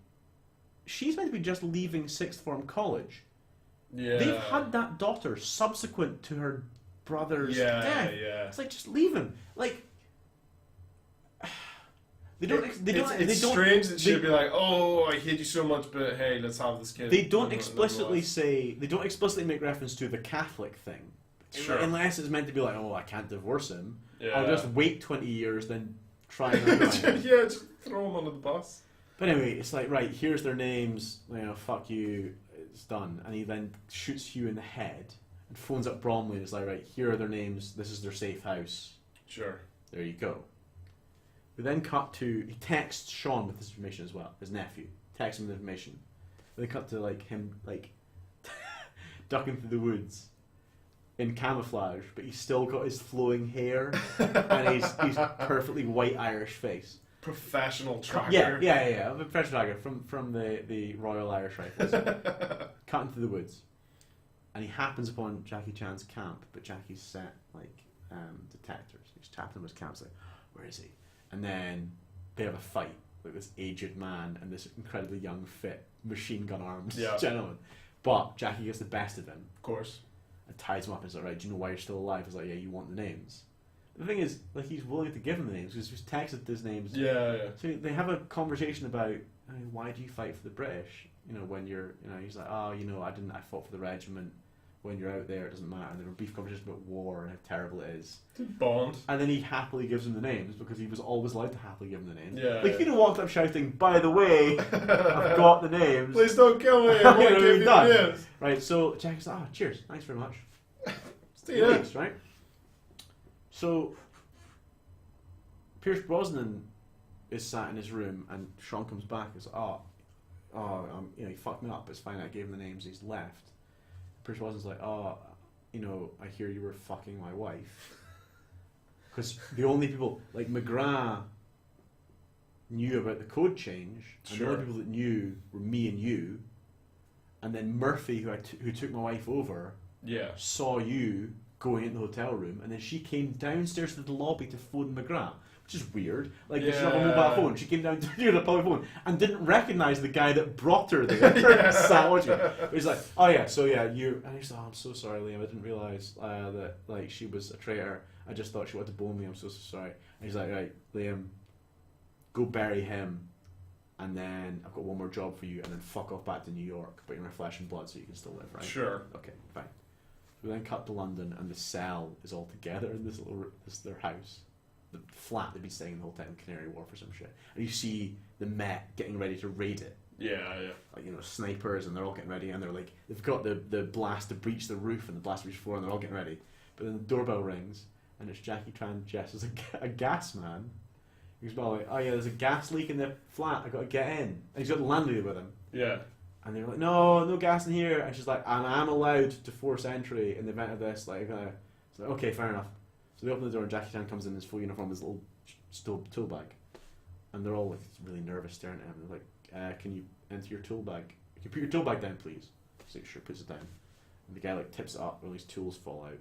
she's meant to be just leaving sixth form college, they've had that daughter subsequent to her brother's death. Yeah. It's like, just leave him. Like, It's strange that she'd be like, "Oh, I hate you so much, but hey, let's have this kid." They don't explicitly say. They don't explicitly make reference to the Catholic thing, unless it's meant to be like, "Oh, I can't divorce him. I'll just wait 20 years, then try and just throw him under the bus." But anyway, it's like, right, here's their names. You know, fuck you. It's done. And he then shoots Hugh in the head and phones up Bromley. And it's like, right, here are their names. This is their safe house. Sure. There you go. We then cut to, he texts Sean with this information as well, his nephew. Texts him the information. Then cut to like him like ducking through the woods in camouflage, but he's still got his flowing hair and his perfectly white Irish face. Professional tracker. Yeah. A professional tracker from the Royal Irish Rifles. Cutting through the woods. And he happens upon Jackie Chan's camp, but Jackie's set like detectors. He's tapping him his camp, like, where is he? And then they have a fight with this aged man and this incredibly young, fit, machine gun armed gentleman. But Jackie gets the best of him. Of course. And ties him up and is like, right, do you know why you're still alive? He's like, yeah, you want the names. The thing is, like, he's willing to give him the names because he's texted his names. Yeah. So they have a conversation about, why do you fight for the British? You know, when you're, he's like, oh, I fought for the regiment. When you're out there, it doesn't matter. And they have a brief conversation about war and how terrible it is. Bond. And then he happily gives him the names because he was always allowed to happily give him the names. Yeah. Like, he'd have walked up shouting, by the way, I've got the names. Please don't kill me. I want to give you the names. Right, so Jackie's like, cheers. Thanks very much. See ya. Thanks, right? So, Pierce Brosnan is sat in his room and Sean comes back and says, he fucked me up. It's fine. I gave him the names. He's left. Pierce Brosnan's like, I hear you were fucking my wife. Because the only people, like McGrath knew about the code change, and the only people that knew were me and you, and then Murphy, who took my wife over, saw you going into the hotel room, and then she came downstairs to the lobby to phone McGrath. Which is weird. Like, she didn't have a mobile phone. She came down to do the public phone and didn't recognise the guy that brought her there. Sat watching. But he's like, you. And he's like, I'm so sorry, Liam. I didn't realise that like she was a traitor. I just thought she wanted to bone me. I'm so sorry. And he's like, right, Liam, go bury him, and then I've got one more job for you, and then fuck off back to New York, but you're my flesh and blood, so you can still live, right? Sure. Okay, fine. So we then cut to London, and the cell is all together in this their house. The flat they've been staying in the whole time in Canary Wharf or some shit. And you see the Met getting ready to raid it. Yeah. Like, snipers, and they're all getting ready, and they're like, they've got the blast to breach the roof and the blast to breach the floor, and they're all getting ready. But then the doorbell rings, and it's Jackie Chan dressed as a gas man. He's like, there's a gas leak in the flat, I gotta get in. And he's got the landlady with him. Yeah. And they're like, no gas in here. And she's like, and I'm allowed to force entry in the event of this. Like, it's So okay, fair enough. So they open the door and Jackie Chan comes in his full uniform, his little tool bag, and they're all like really nervous, staring at him. They're like, "Can you enter your tool bag? Can you put your tool bag down, please?" He's like, "Sure," puts it down. And the guy like tips it up, and all these tools fall out.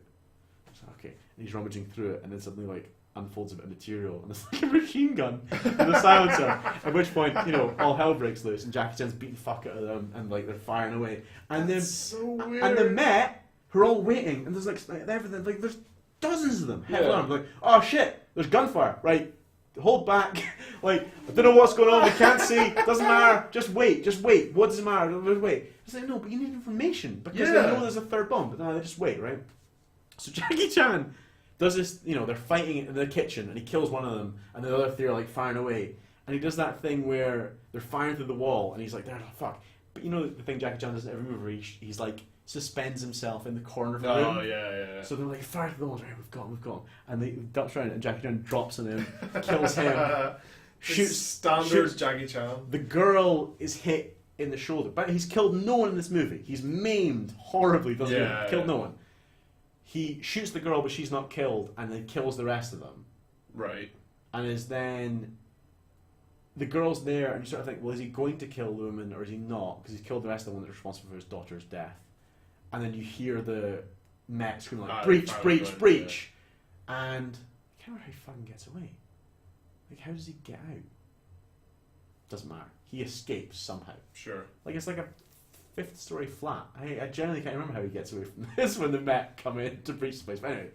He's like, "Okay," and he's rummaging through it, and then suddenly like unfolds a bit of material, and it's like a machine gun with a silencer. At which point, all hell breaks loose, and Jackie Chan's beating the fuck out of them, and like they're firing away. And then, so weird. and the Met, who are all waiting, and there's like everything, like there's dozens of them. Yeah. Armed, like, oh shit, there's gunfire, right? Hold back. Like, I don't know what's going on. We can't see. Doesn't matter. Just wait. What does it matter? Just wait. It's like, no, but you need information because they know there's a third bomb. But no, they just wait, right? So Jackie Chan does this. They're fighting in the kitchen, and he kills one of them, and the other three are like firing away. And he does that thing where they're firing through the wall, and he's like, "There, fuck." But the thing Jackie Chan does in every movie, where he's like suspends himself in the corner of the room. Oh yeah. So they're like, "Fire through the walls, right? We've got him." And they ducks around, and Jackie Chan drops on him, kills him, shoots standards Jackie Chan. The girl is hit in the shoulder, but he's killed no one in this movie. He's maimed horribly, killed no one. He shoots the girl, but she's not killed, and then kills the rest of them. Right. And is then the girl's there, and you sort of think, well, is he going to kill the woman or is he not? Because he's killed the rest of the one that's responsible for his daughter's death. And then you hear the Met screaming like, breach. And I can't remember how he fucking gets away. Like, how does he get out? Doesn't matter. He escapes somehow. Sure. Like, it's like a 5th story flat. I generally can't remember how he gets away from this when the Met come in to breach the place. But anyway,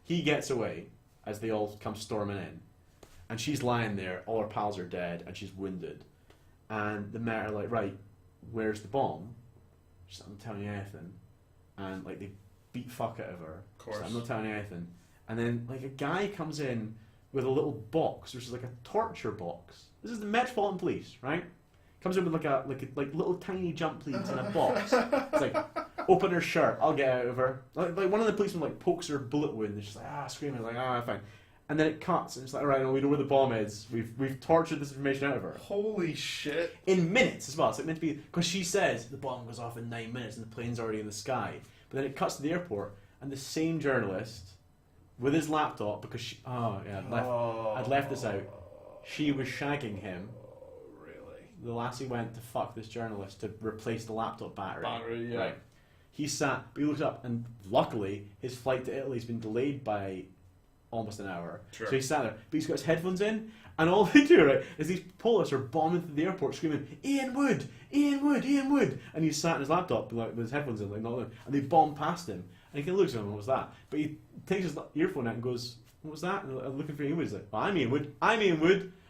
he gets away as they all come storming in. And she's lying there, all her pals are dead, and she's wounded. And the Met are like, right, where's the bomb? She's like, I'm not telling you anything. And like, they beat fuck out of her. Of course. So I'm not telling you anything. And then like a guy comes in with a little box, which is like a torture box. This is the Metropolitan Police, right? Comes in with like little tiny jump leads in a box. It's like, open her shirt, I'll get out of her. Like one of the policemen like pokes her bullet wound, and she's like, screaming, like, fine. And then it cuts, and it's like, alright, we know where the bomb is. We've tortured this information out of her. Holy shit. In minutes as well. It's like meant to be, because she says the bomb goes off in 9 minutes and the plane's already in the sky. But then it cuts to the airport, and the same journalist, with his laptop, because I'd left this out. She was shagging him. Really? The lassie went to fuck this journalist to replace the laptop battery. Yeah. Right. He sat, but he looks up, and luckily his flight to Italy's been delayed by almost an hour. Sure. So he sat there, but he's got his headphones in, and all they do, right, is these police are bombing through the airport screaming, Ian Wood! And he's sat in his laptop with his headphones in, like, not and they bomb past him. And he looks at him, what was that? But he takes his earphone out and goes, what was that? And I'm looking for Ian Wood. He's like, well, I'm Ian Wood.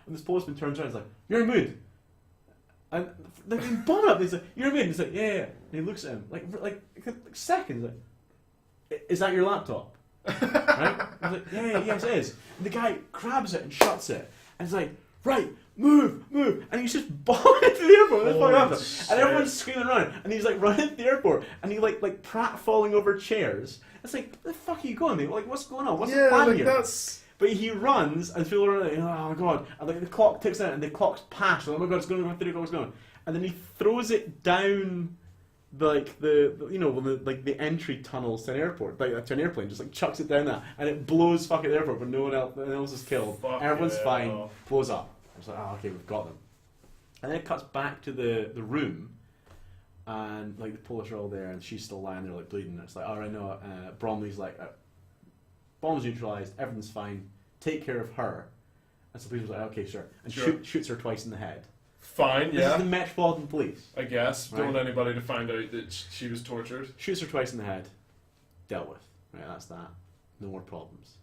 And this policeman turns around and he's like, you're Ian Wood. And they've been bombing up. He's like, you're Ian Wood. And he's like, yeah. And he looks at him, like seconds, like, is that your laptop? Right? I was like, yes it is. And the guy grabs it and shuts it. And he's like, right, move. And he's just bombing into the airport with his fucking laptop. And everyone's screaming around. And he's like running to the airport. And he like Pratt falling over chairs. It's like, where the fuck are you going, mate? Like, what's going on? What's the plan here? That's... But he runs and people are like, oh my god. And like the clock ticks out and the clock's past. Oh my god, it's going on 3 o'clock, going. And then he throws it down the entry tunnels to an airport, like to an airplane, just like chucks it down that, and it blows fucking the airport, but no one else is killed. Everyone's fine. Blows up. It's like, okay, we've got them. And then it cuts back to the room, and like the Polish are all there, and she's still lying there like bleeding. And it's like, alright, no. Bromley's like, bomb's neutralized, everything's fine. Take care of her. And so the police are like, okay, sure, and shoots her twice in the head. Fine, This is the Metropolitan Police. I guess. Right. Don't want anybody to find out that she was tortured. Shoots her twice in the head. Dealt with. Right, that's that. No more problems.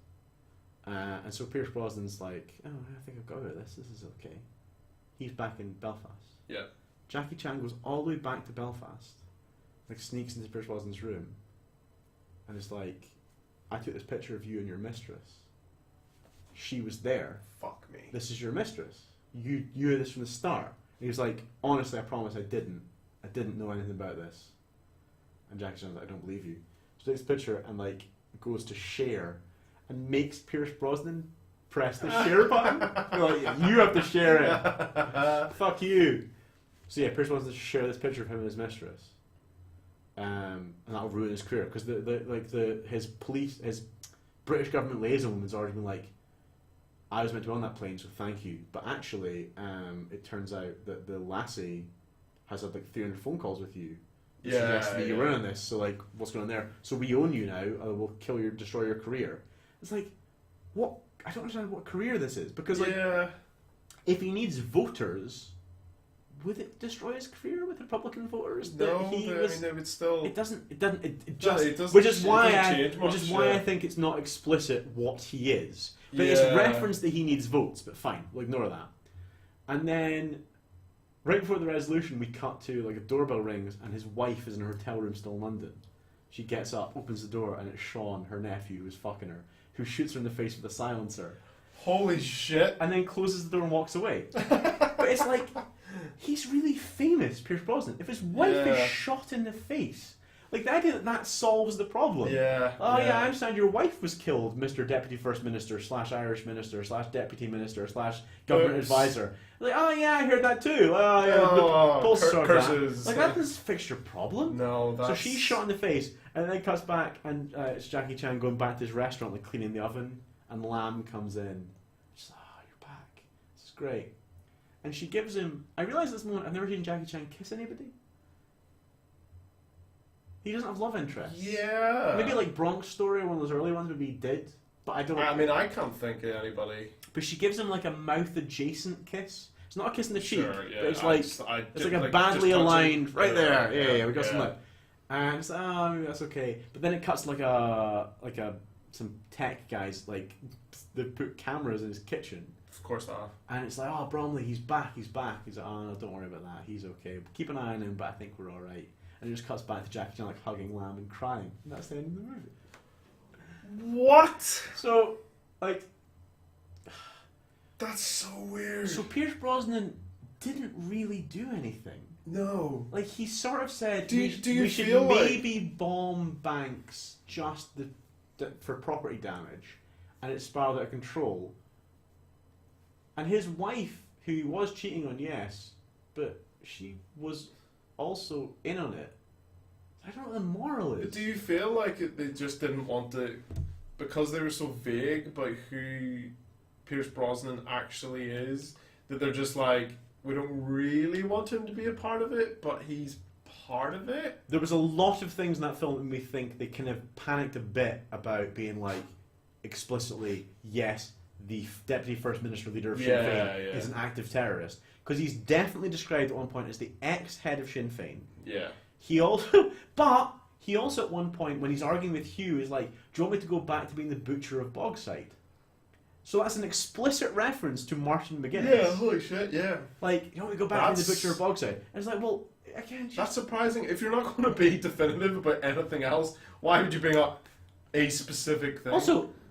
And so Pierce Brosnan's like, I think I've got out of this. This is okay. He's back in Belfast. Yeah. Jackie Chan goes all the way back to Belfast. Like, sneaks into Pierce Brosnan's room. And it's like, I took this picture of you and your mistress. She was there. Fuck me. This is your mistress. You knew this from the start. And he was like, honestly, I promise I didn't. I didn't know anything about this. And Jackie Chan's like, I don't believe you. So takes this picture and like goes to share and makes Pierce Brosnan press the share button. Like, you have to share it. Fuck you. So yeah, Pierce Brosnan to share this picture of him and his mistress. and that'll ruin his career because his British government liaison woman's already been like, I was meant to be on that plane, so thank you. But actually, it turns out that the lassie has had like 300 phone calls with you. Suggests that you were in on this. So like, what's going on there? So we own you now. We'll destroy your career. It's like, what? I don't understand what career this is because like, if he needs voters, would it destroy his career with Republican voters? No, I mean, it would still. It doesn't. Which is why I think it's not explicit what he is. But it's referenced that he needs votes. But fine, we'll ignore that. And then, right before the resolution, we cut to like a doorbell rings, and his wife is in her hotel room still in London. She gets up, opens the door, and it's Sean, her nephew, who's fucking her, who shoots her in the face with a silencer. Holy shit! And then closes the door and walks away. But it's like, he's really famous, Pierce Brosnan. If his wife is shot in the face, like the idea that solves the problem. Yeah. Oh yeah, I understand your wife was killed, Mr. Deputy First Minister / Irish Minister / Deputy Minister / Government Advisor. Like, oh yeah, I heard that too. Oh yeah, curses. Like that doesn't fix your problem. No, that's... So she's shot in the face, and then it cuts back, and it's Jackie Chan going back to his restaurant, like cleaning the oven, and Lam comes in. She's like, oh, you're back. This is great. And she gives him... I realise at this moment I've never seen Jackie Chan kiss anybody. He doesn't have love interest. Yeah. Maybe like Bronx Story, one of those early ones, maybe he did. But I don't... I mean, I can't think of anybody. But she gives him like a mouth-adjacent kiss. It's not a kiss in the cheek, Sure, yeah. but it's like it's like a badly aligned... Right there. Yeah, we got some like... And it's maybe that's okay. But then it cuts to some tech guys, like, they put cameras in his kitchen. Of course not. And it's like, oh, Bromley, he's back. He's like, oh, no, don't worry about that. He's okay. Keep an eye on him, but I think we're all right. And it just cuts back to Jackie Chan, like, hugging Lamb and crying. And that's the end of the movie. What? So, like... That's so weird. So Pierce Brosnan didn't really do anything. No. Like, he sort of said, we should feel maybe bomb banks just for property damage. And it spiraled out of control. And his wife, who he was cheating on, yes, but she was also in on it. I don't know what the moral is. Do you feel like they just didn't want to, because they were so vague about who Pierce Brosnan actually is, that they're just like, we don't really want him to be a part of it, but he's part of it? There was a lot of things in that film that made me think they kind of panicked a bit about being like, explicitly, yes, the Deputy First Minister leader of Sinn Féin is an active terrorist. Because he's definitely described at one point as the ex-head of Sinn Féin. Yeah. He also at one point, when he's arguing with Hugh, is like, do you want me to go back to being the butcher of Bogside? So that's an explicit reference to Martin McGuinness. Yeah, holy shit, yeah. Like, you want me to go back to being the butcher of Bogside? And it's like, well, again... That's surprising. If you're not going to be definitive about anything else, why would you bring up a specific thing?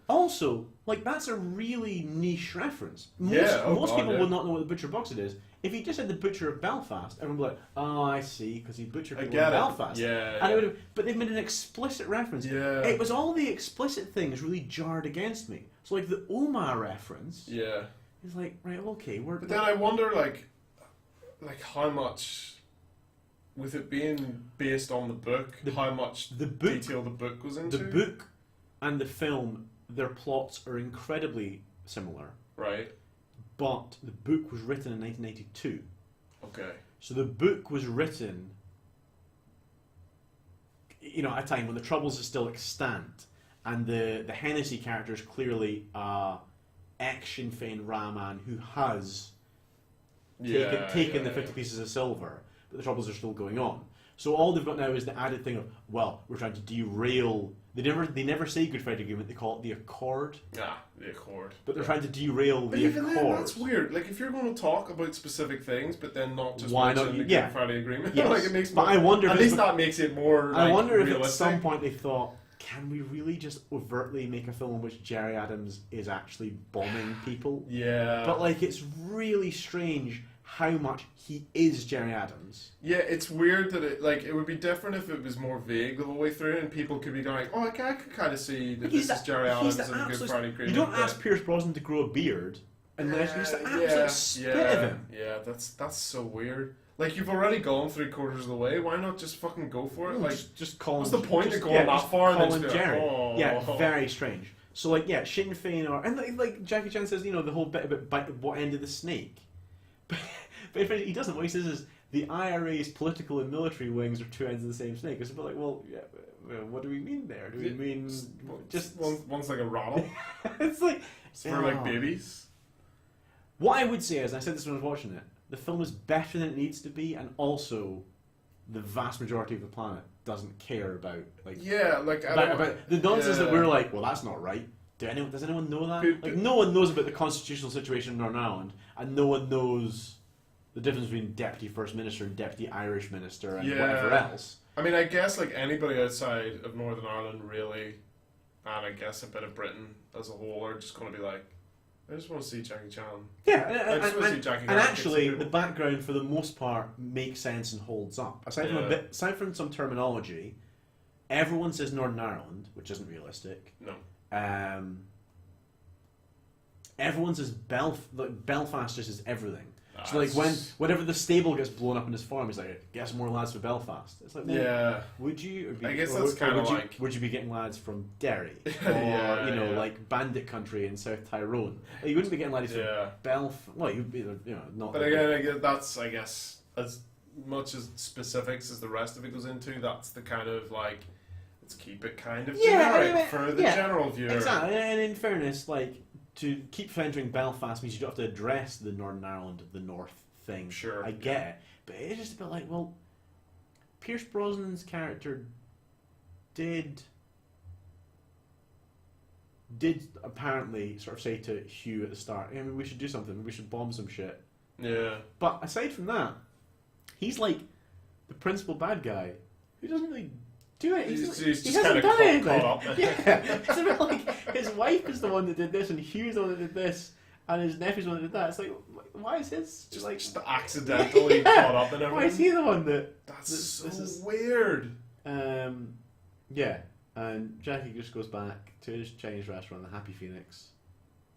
Also, like, that's a really niche reference. Most people would not know what the Butcher of Bogside is. If he just said the Butcher of Belfast, everyone would be like, oh, I see, because he butchered people in Belfast. Yeah. But they've made an explicit reference. Yeah. It was all the explicit things really jarred against me. So, like, the Omar reference is like, right, okay, But then I wonder, like how much... With it being based on the book, how much detail the book goes into? The book and the film... Their plots are incredibly similar. Right. But the book was written in 1982. Okay. So the book was written, at a time when the Troubles is still extant, and the Hennessy character is clearly ex-Sinn Féin Rahman who has taken the 50 pieces of silver, but the Troubles are still going on. So all they've got now is the added thing of, well, we're trying to derail... They never say Good Friday Agreement, they call it the Accord. Ah, the Accord. But they're trying to derail but the even Accord. Then, that's weird. Like, if you're going to talk about specific things, but then not just Why mention not? the Good Friday Agreement, yes. like, it makes but more... I wonder at least that makes it more I wonder realistic. If at some point they thought, can we really just overtly make a film in which Jerry Adams is actually bombing people? Yeah. But, like, it's really strange how much he is Jerry Adams. Yeah, it's weird that it would be different if it was more vague the whole way through, and people could be going, "Oh, I could kind of see that this is Jerry Adams and a Good Friday Agreement." You don't ask Pierce Brosnan to grow a beard unless you just absolute spit of him. Yeah, that's so weird. Like, you've already gone 3/4 of the way. Why not just fucking go for it? Like, just call what's him. the point just, of going that just far and call then him just be like, Jerry. oh. Yeah, very strange. So like, yeah, Sinn Féin are, and like Jackie Chan says, you know, the whole bit about what end of the snake. But if he doesn't. What he says is the IRA's political and military wings are two ends of the same snake. It's a bit like, well, yeah, what do we mean there? Do we mean just one's like a rattle? it's like It's for like babies. What I would say is, I said this when I was watching it, the film is better than it needs to be, and also the vast majority of the planet doesn't care about like about the nonsense that we're like, well, that's not right. Does anyone know that? Like, no one knows about the constitutional situation in Northern Ireland, and no one knows the difference between deputy first minister and deputy Irish minister and whatever else. I mean, I guess like anybody outside of Northern Ireland, really, and I guess a bit of Britain as a whole, are just going to be like, I just want to see Jackie Chan. Yeah, I just want to see Jackie Chan. And actually, the background for the most part makes sense and holds up. Aside from some terminology, everyone says Northern Ireland, which isn't realistic. No. Everyone says Belfast just is everything. So like whenever the stable gets blown up in his farm, he's like, "Get some more lads for Belfast." It's like, well, yeah. Would you? I guess that's kind of like. Would you be getting lads from Derry or like Bandit Country in South Tyrone? Like, you wouldn't be getting lads from Belfast. Well, you'd be not. But again, that's I guess as much as specifics as the rest of it goes into. That's the kind of like. Let's keep it kind of generic for the general viewer. Exactly, and in fairness, like. To keep entering Belfast means you don't have to address the Northern Ireland of the North thing. Sure. I get it. But it's just a bit like, well, Pierce Brosnan's character did apparently sort of say to Hugh at the start, I mean, we should do something, we should bomb some shit. Yeah. But aside from that, he's like the principal bad guy who doesn't really do it. He hasn't done anything. Yeah, it's a bit like his wife is the one that did this, and Hugh's the one that did this, and his nephew's the one that did that. It's like, why is his just accidentally caught up in everything? Why is he the one that? This is weird. Yeah, and Jackie just goes back to his Chinese restaurant, the Happy Phoenix,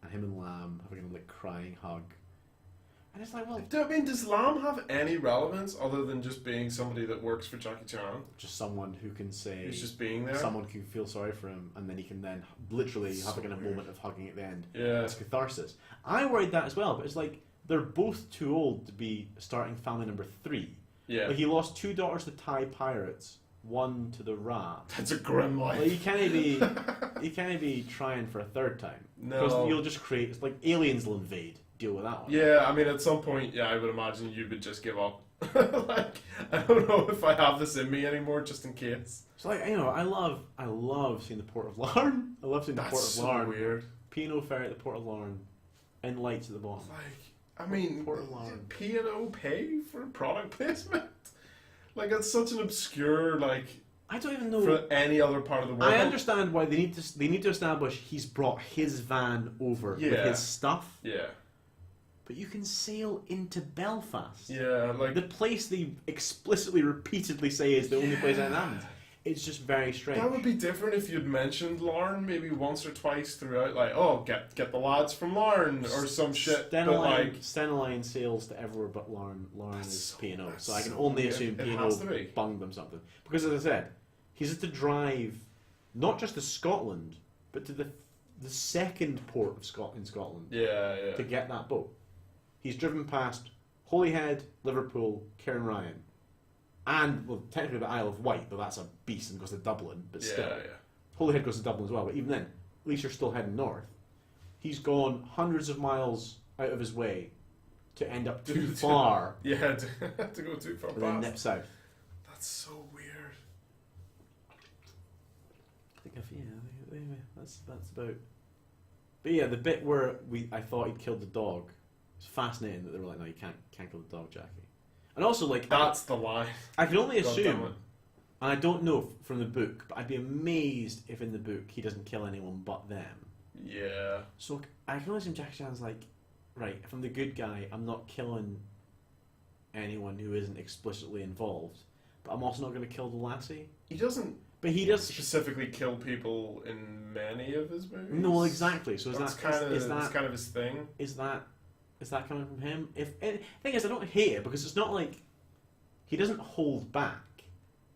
and him and Lamb having a like crying hug. And it's like, well, does Lamb have any relevance other than just being somebody that works for Jackie Chan? Just someone who can say... He's just being there? Someone who can feel sorry for him, and then he can then literally have a moment of hugging at the end. Yeah. It's catharsis. I worried that as well, but it's like, they're both too old to be starting family number 3. Yeah. Like, he lost 2 daughters to Thai pirates, 1 to the Ra. That's a grim life. Like, you can't be trying for a 3rd time. No. Because you'll just create... It's like, aliens will invade. Deal with that one. Yeah, I mean, at some point, I would imagine you would just give up. Like, I don't know if I have this in me anymore, just in case. So, like, I love seeing the Port of Larne. I love seeing the Port of Larne. That's so weird. P&O Ferry at the Port of Larne, and lights at the bottom. Like, I mean, Port of Larne. P&O pay for product placement? Like, it's such an obscure, like... I don't even know... For any other part of the world. I understand why they need to establish he's brought his van over with his stuff. Yeah. But you can sail into Belfast. Yeah, like... The place they explicitly, repeatedly say is the only place that happens. It's just very strange. That would be different if you'd mentioned Larne maybe once or twice throughout, like, oh, get the lads from Larne or some shit. Stena sails to everywhere but Larne. Larne is P&O. So I can only assume P&O bunged them something. Because as I said, he's had to drive not just to Scotland, but to the second port of Scotland. To get that boat. He's driven past Holyhead, Liverpool, Cairnryan, and, well, technically the Isle of Wight, but that's a beast and goes to Dublin, but still. Yeah. Holyhead goes to Dublin as well, but even then, at least you're still heading north. He's gone hundreds of miles out of his way to end up too far. Yeah, to go too far and then nip south. That's so weird. I think that's about... But yeah, the bit where I thought he'd killed the dog, it's fascinating that they were like, no, you can't kill the dog, Jackie. And also, like... That's the line. I can only assume, and I don't know from the book, but I'd be amazed if in the book he doesn't kill anyone but them. Yeah. So I can only assume Jackie Chan's like, right, if I'm the good guy, I'm not killing anyone who isn't explicitly involved, but I'm also not going to kill the lassie. He doesn't... But he does specifically kill people in many of his movies. No, well, exactly. So that's kind of his thing. Is that coming from him? The thing is, I don't hate it because it's not like he doesn't hold back.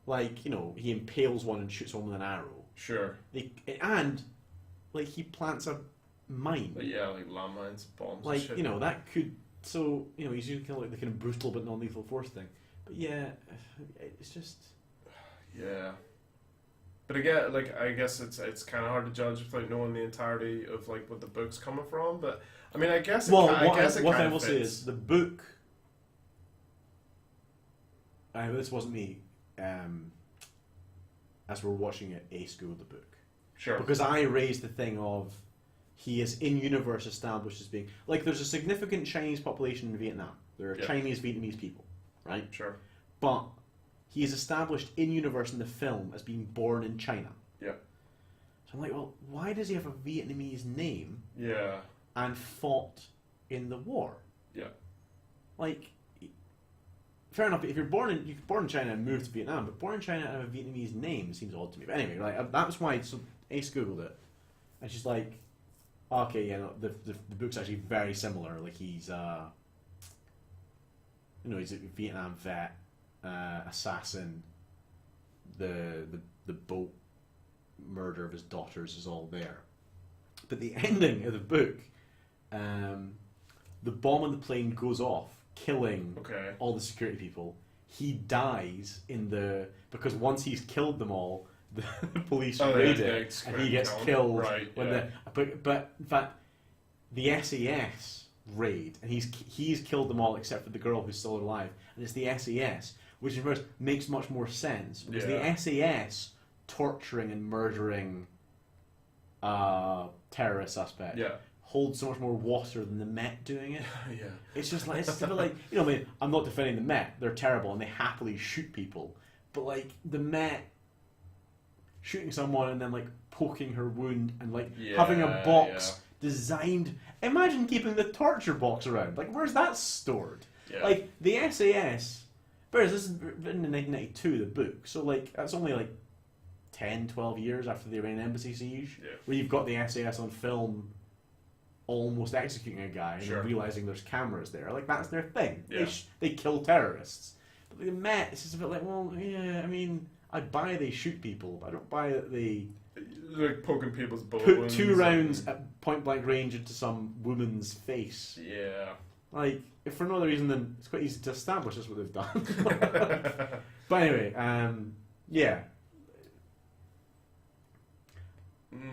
Like, you know, he impales one and shoots one with an arrow. Sure. And like he plants a mine. But yeah, like landmines, bombs. Like, and shit. you know, that could. So, you know, he's using kind of like the kind of brutal but non-lethal force thing. But yeah, it's just. Yeah. But again, like I guess it's kind of hard to judge without knowing the entirety of like what the book's coming from. But I mean, I guess. Well, what I will say is the book. This wasn't me. As we're watching it, schooled the book. Sure. Because I raised the thing of he is in universe established as being like there's a significant Chinese population in Vietnam. There are Chinese Vietnamese people, right? Sure. But he is established in universe in the film as being born in China. Yeah. So I'm like, well, why does he have a Vietnamese name? Yeah. And fought in the war? Yeah. Like, fair enough. If you're born in China and moved to Vietnam, but born in China and have a Vietnamese name seems odd to me. But anyway, like that was why. So Ace googled it, and she's like, okay, yeah, no, the book's actually very similar. Like he's he's a Vietnam vet, assassin. The boat murder of his daughters is all there, but the ending of the book, the bomb on the plane goes off, killing all the security people. He dies because once he's killed them all, the police raid it, and he gets killed. Right. But in fact, the SAS raid, and he's killed them all except for the girl who's still alive, and it's the SAS, which in first makes much more sense because the SAS torturing and murdering terrorist suspect. Yeah. Holds so much more water than the Met doing it. Yeah. It's just like, it's a bit like, you know, I mean, I'm not defending the Met. They're terrible and they happily shoot people. But like the Met shooting someone and then like poking her wound and like having a box designed. Imagine keeping the torture box around. Like, where's that stored? Yeah. Like the SAS. Whereas this is written in 1992, the book. So like that's only like 10, 12 years after the Iranian embassy siege, where you've got the SAS on film almost executing a guy and then realizing there's cameras there. Like, that's their thing. Yeah. They kill terrorists. But the Met, it's just a bit like, well, yeah, I mean, I buy they shoot people, but I don't buy that they like poking people's bullet put wounds 2 rounds at point blank range into some woman's face. Yeah. Like, if for no other reason than it's quite easy to establish that's what they've done. But anyway, yeah.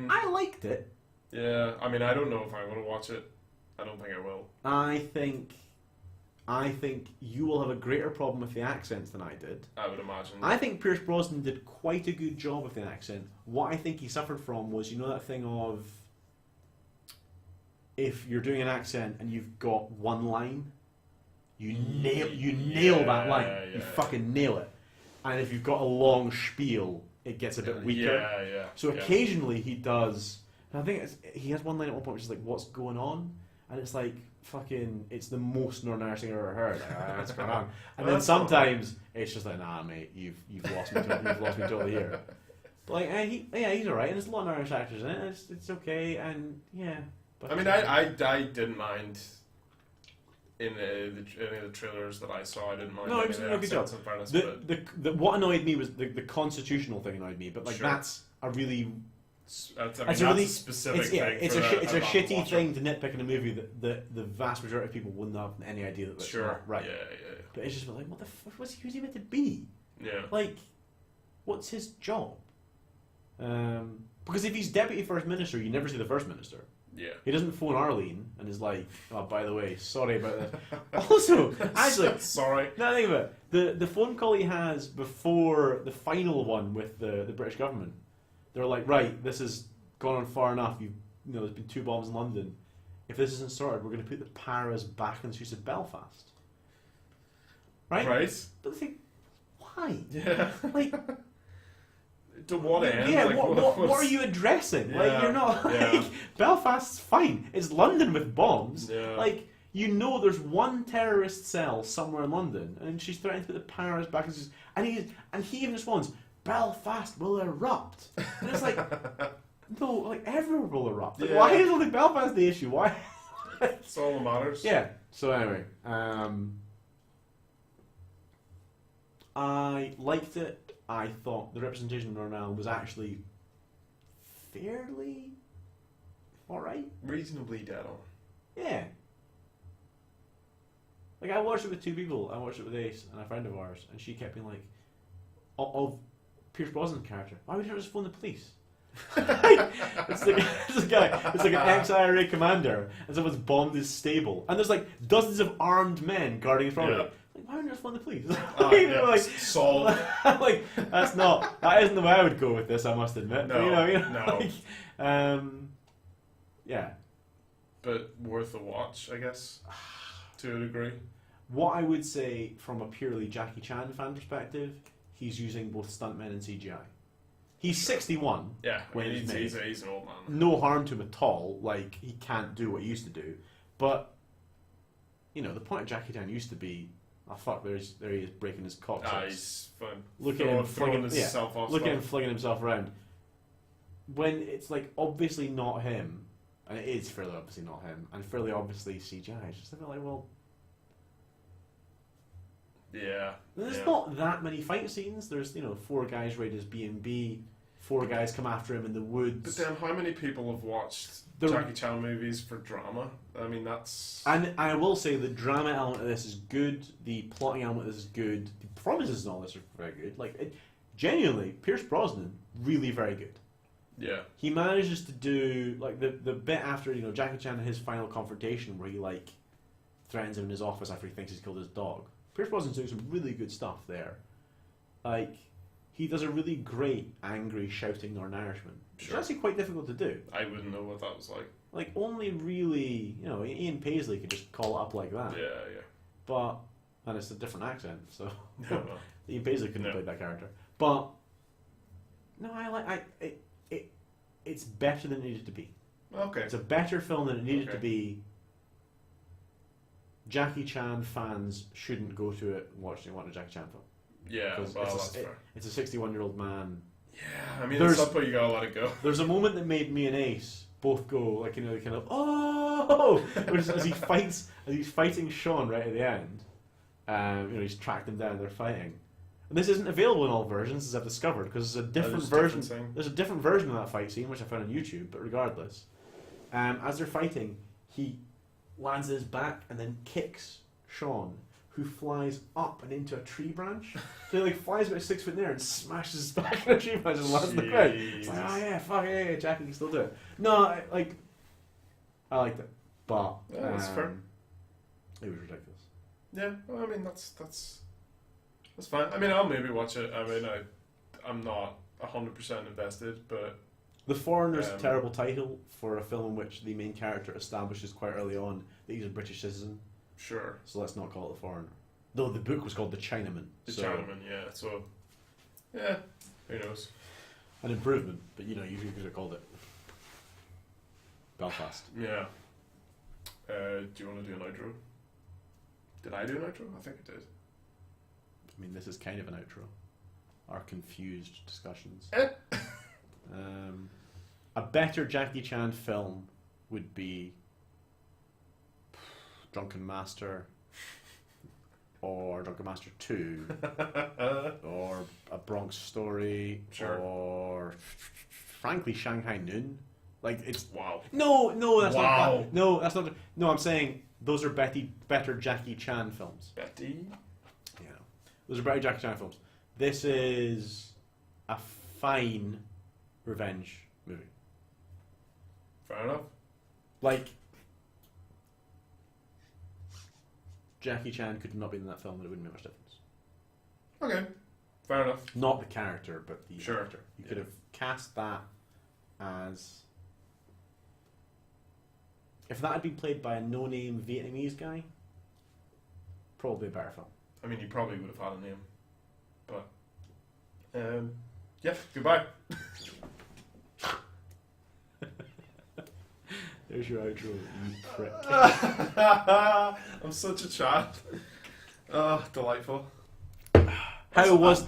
I liked it. Yeah, I mean, I don't know if I want to watch it. I don't think I will. I think you will have a greater problem with the accents than I did. I would imagine. I think Pierce Brosnan did quite a good job with the accent. What I think he suffered from was, you know, that thing of if you're doing an accent and you've got one line, you nail that line. You fucking nail it. And if you've got a long spiel, it gets a bit weaker. So occasionally he does. I think he has one line at one point which is like, "What's going on?" And it's like, fucking, it's the most Northern Irish thing I've ever heard. Like, what's going on? And then sometimes it's just like, nah, mate, you've lost me. You've lost me totally here. But like, he's alright, and there's a lot of Irish actors in it. It's okay, and yeah. But, I mean, I didn't mind in any of the trailers that I saw. I didn't mind. No, it was a good job. Fairness, what annoyed me was the constitutional thing annoyed me, but like that's a really. That's a specific thing. It's a shitty thing to nitpick in a movie that the vast majority of people wouldn't have any idea that that's not right. Yeah. But it's just like, what the fuck? Who's he meant to be? Yeah. Like, what's his job? Because if he's deputy first minister, you never see the first minister. Yeah. He doesn't phone Arlene and is like, oh, by the way, sorry about this. Also, actually, sorry. Now think about it. The phone call he has before the final one with the British government. They're like, right, this has gone on far enough. There's been 2 bombs in London. If this isn't sorted, we're going to put the Paras back in the streets of Belfast. Right? Right. But they think, why? Yeah. Like, to what end? Yeah, like, what are you addressing? Like, you're not, like, Belfast's fine. It's London with bombs. Yeah. Like, there's one terrorist cell somewhere in London, and she's threatening to put the Paras back in the streets. And he even responds, Belfast will erupt. And it's like, no, like everywhere will erupt. Like, why is only Belfast the issue? Why? It's all that matters. Yeah. So anyway, I liked it. I thought the representation of Darnell was actually fairly alright. Reasonably dead on. Yeah. Like, I watched it with two people. I watched it with Ace and a friend of ours, and she kept being like, of Pierce Brosnan's character, why would you not just phone the police? it's like an ex-IRA commander, and someone's bombed his stable, and there's like dozens of armed men guarding his property. Like, why don't you just phone the police? Like, solved. Like, that isn't the way I would go with this, I must admit. No, but, no. Like, yeah. But worth a watch, I guess, to a degree. What I would say from a purely Jackie Chan fan perspective, he's using both stuntmen and CGI. He's 61. Yeah, when I mean, it's made. he's an old man. No harm to him at all. Like, he can't do what he used to do. But, you know, the point of Jackie Chan used to be, oh fuck, there he is breaking his coccyx. He's fun. Look at him throwing himself off. Look at him flinging himself around. When it's like obviously not him, and it is fairly obviously not him, and fairly obviously CGI, it's just a bit like, well, yeah. there's not that many fight scenes. There's, you know, 4 guys raid his B&B, 4 guys come after him in the woods. But then how many people have watched Jackie Chan movies for drama? I mean, that's... And I will say the drama element of this is good, the plotting element of this is good, the performances and all this are very good. Like, genuinely, Pierce Brosnan, really very good. Yeah. He manages to do, like, the bit after, you know, Jackie Chan and his final confrontation where he, like, threatens him in his office after he thinks he's killed his dog. Pierce Brosnan's doing some really good stuff there. Like, he does a really great, angry, shouting Northern Irishman. Which is actually quite difficult to do. I wouldn't know what that was like. Like, only really, you know, Ian Paisley could just call it up like that. Yeah. But, and it's a different accent, so No. Ian Paisley couldn't have played that character. But, no, it's better than it needed to be. Okay. It's a better film than it needed to be. Jackie Chan fans shouldn't go to it watching a Jackie Chan film. Yeah, well, that's fair. It's a 61-year-old man. Yeah, I mean, at some point you gotta let it go. There's a moment that made me and Ace both go, like, you know, kind of, oh! as he's fighting Sean right at the end. You know, he's tracked him down, they're fighting. And this isn't available in all versions, as I've discovered, because there's a different version. There's a different version of that fight scene, which I found on YouTube, but regardless. As they're fighting, he lands on his back and then kicks Sean, who flies up and into a tree branch. So he, like, flies about 6 foot in the air and smashes his back in a tree branch and lands on the ground. It's like, oh yeah, fuck yeah, Jackie can still do it. No, I liked it, but that's fair. It was ridiculous. Yeah, well, I mean, that's fine. I mean, I'll maybe watch it. I mean, I'm not 100% invested, but... The Foreigner's a terrible title for a film in which the main character establishes quite early on that he's a British citizen. Sure. So let's not call it The Foreigner. Though the book was called The Chinaman. Chinaman, yeah. So, yeah, who knows? An improvement, but you know, you could have called it Belfast. Yeah. Do you want to do an outro? Did I do an outro? I think I did. I mean, this is kind of an outro. Our confused discussions. A better Jackie Chan film would be Drunken Master, or Drunken Master 2, or A Bronx Story, or frankly Shanghai Noon. Like, it's wow. No, that's not. No, that's not. No, I'm saying those are better Jackie Chan films. Betty. Yeah, those are better Jackie Chan films. This is a fine revenge movie. Fair enough. Like, Jackie Chan could not be in that film, and it wouldn't make much difference. Okay, fair enough. Not the character, but the Sure. actor. You could have cast that as... If that had been played by a no-name Vietnamese guy, probably a better film. I mean, you probably would have had a name. But, yeah, goodbye. There's your outro, you prick. I'm such a child. Oh, delightful. How was...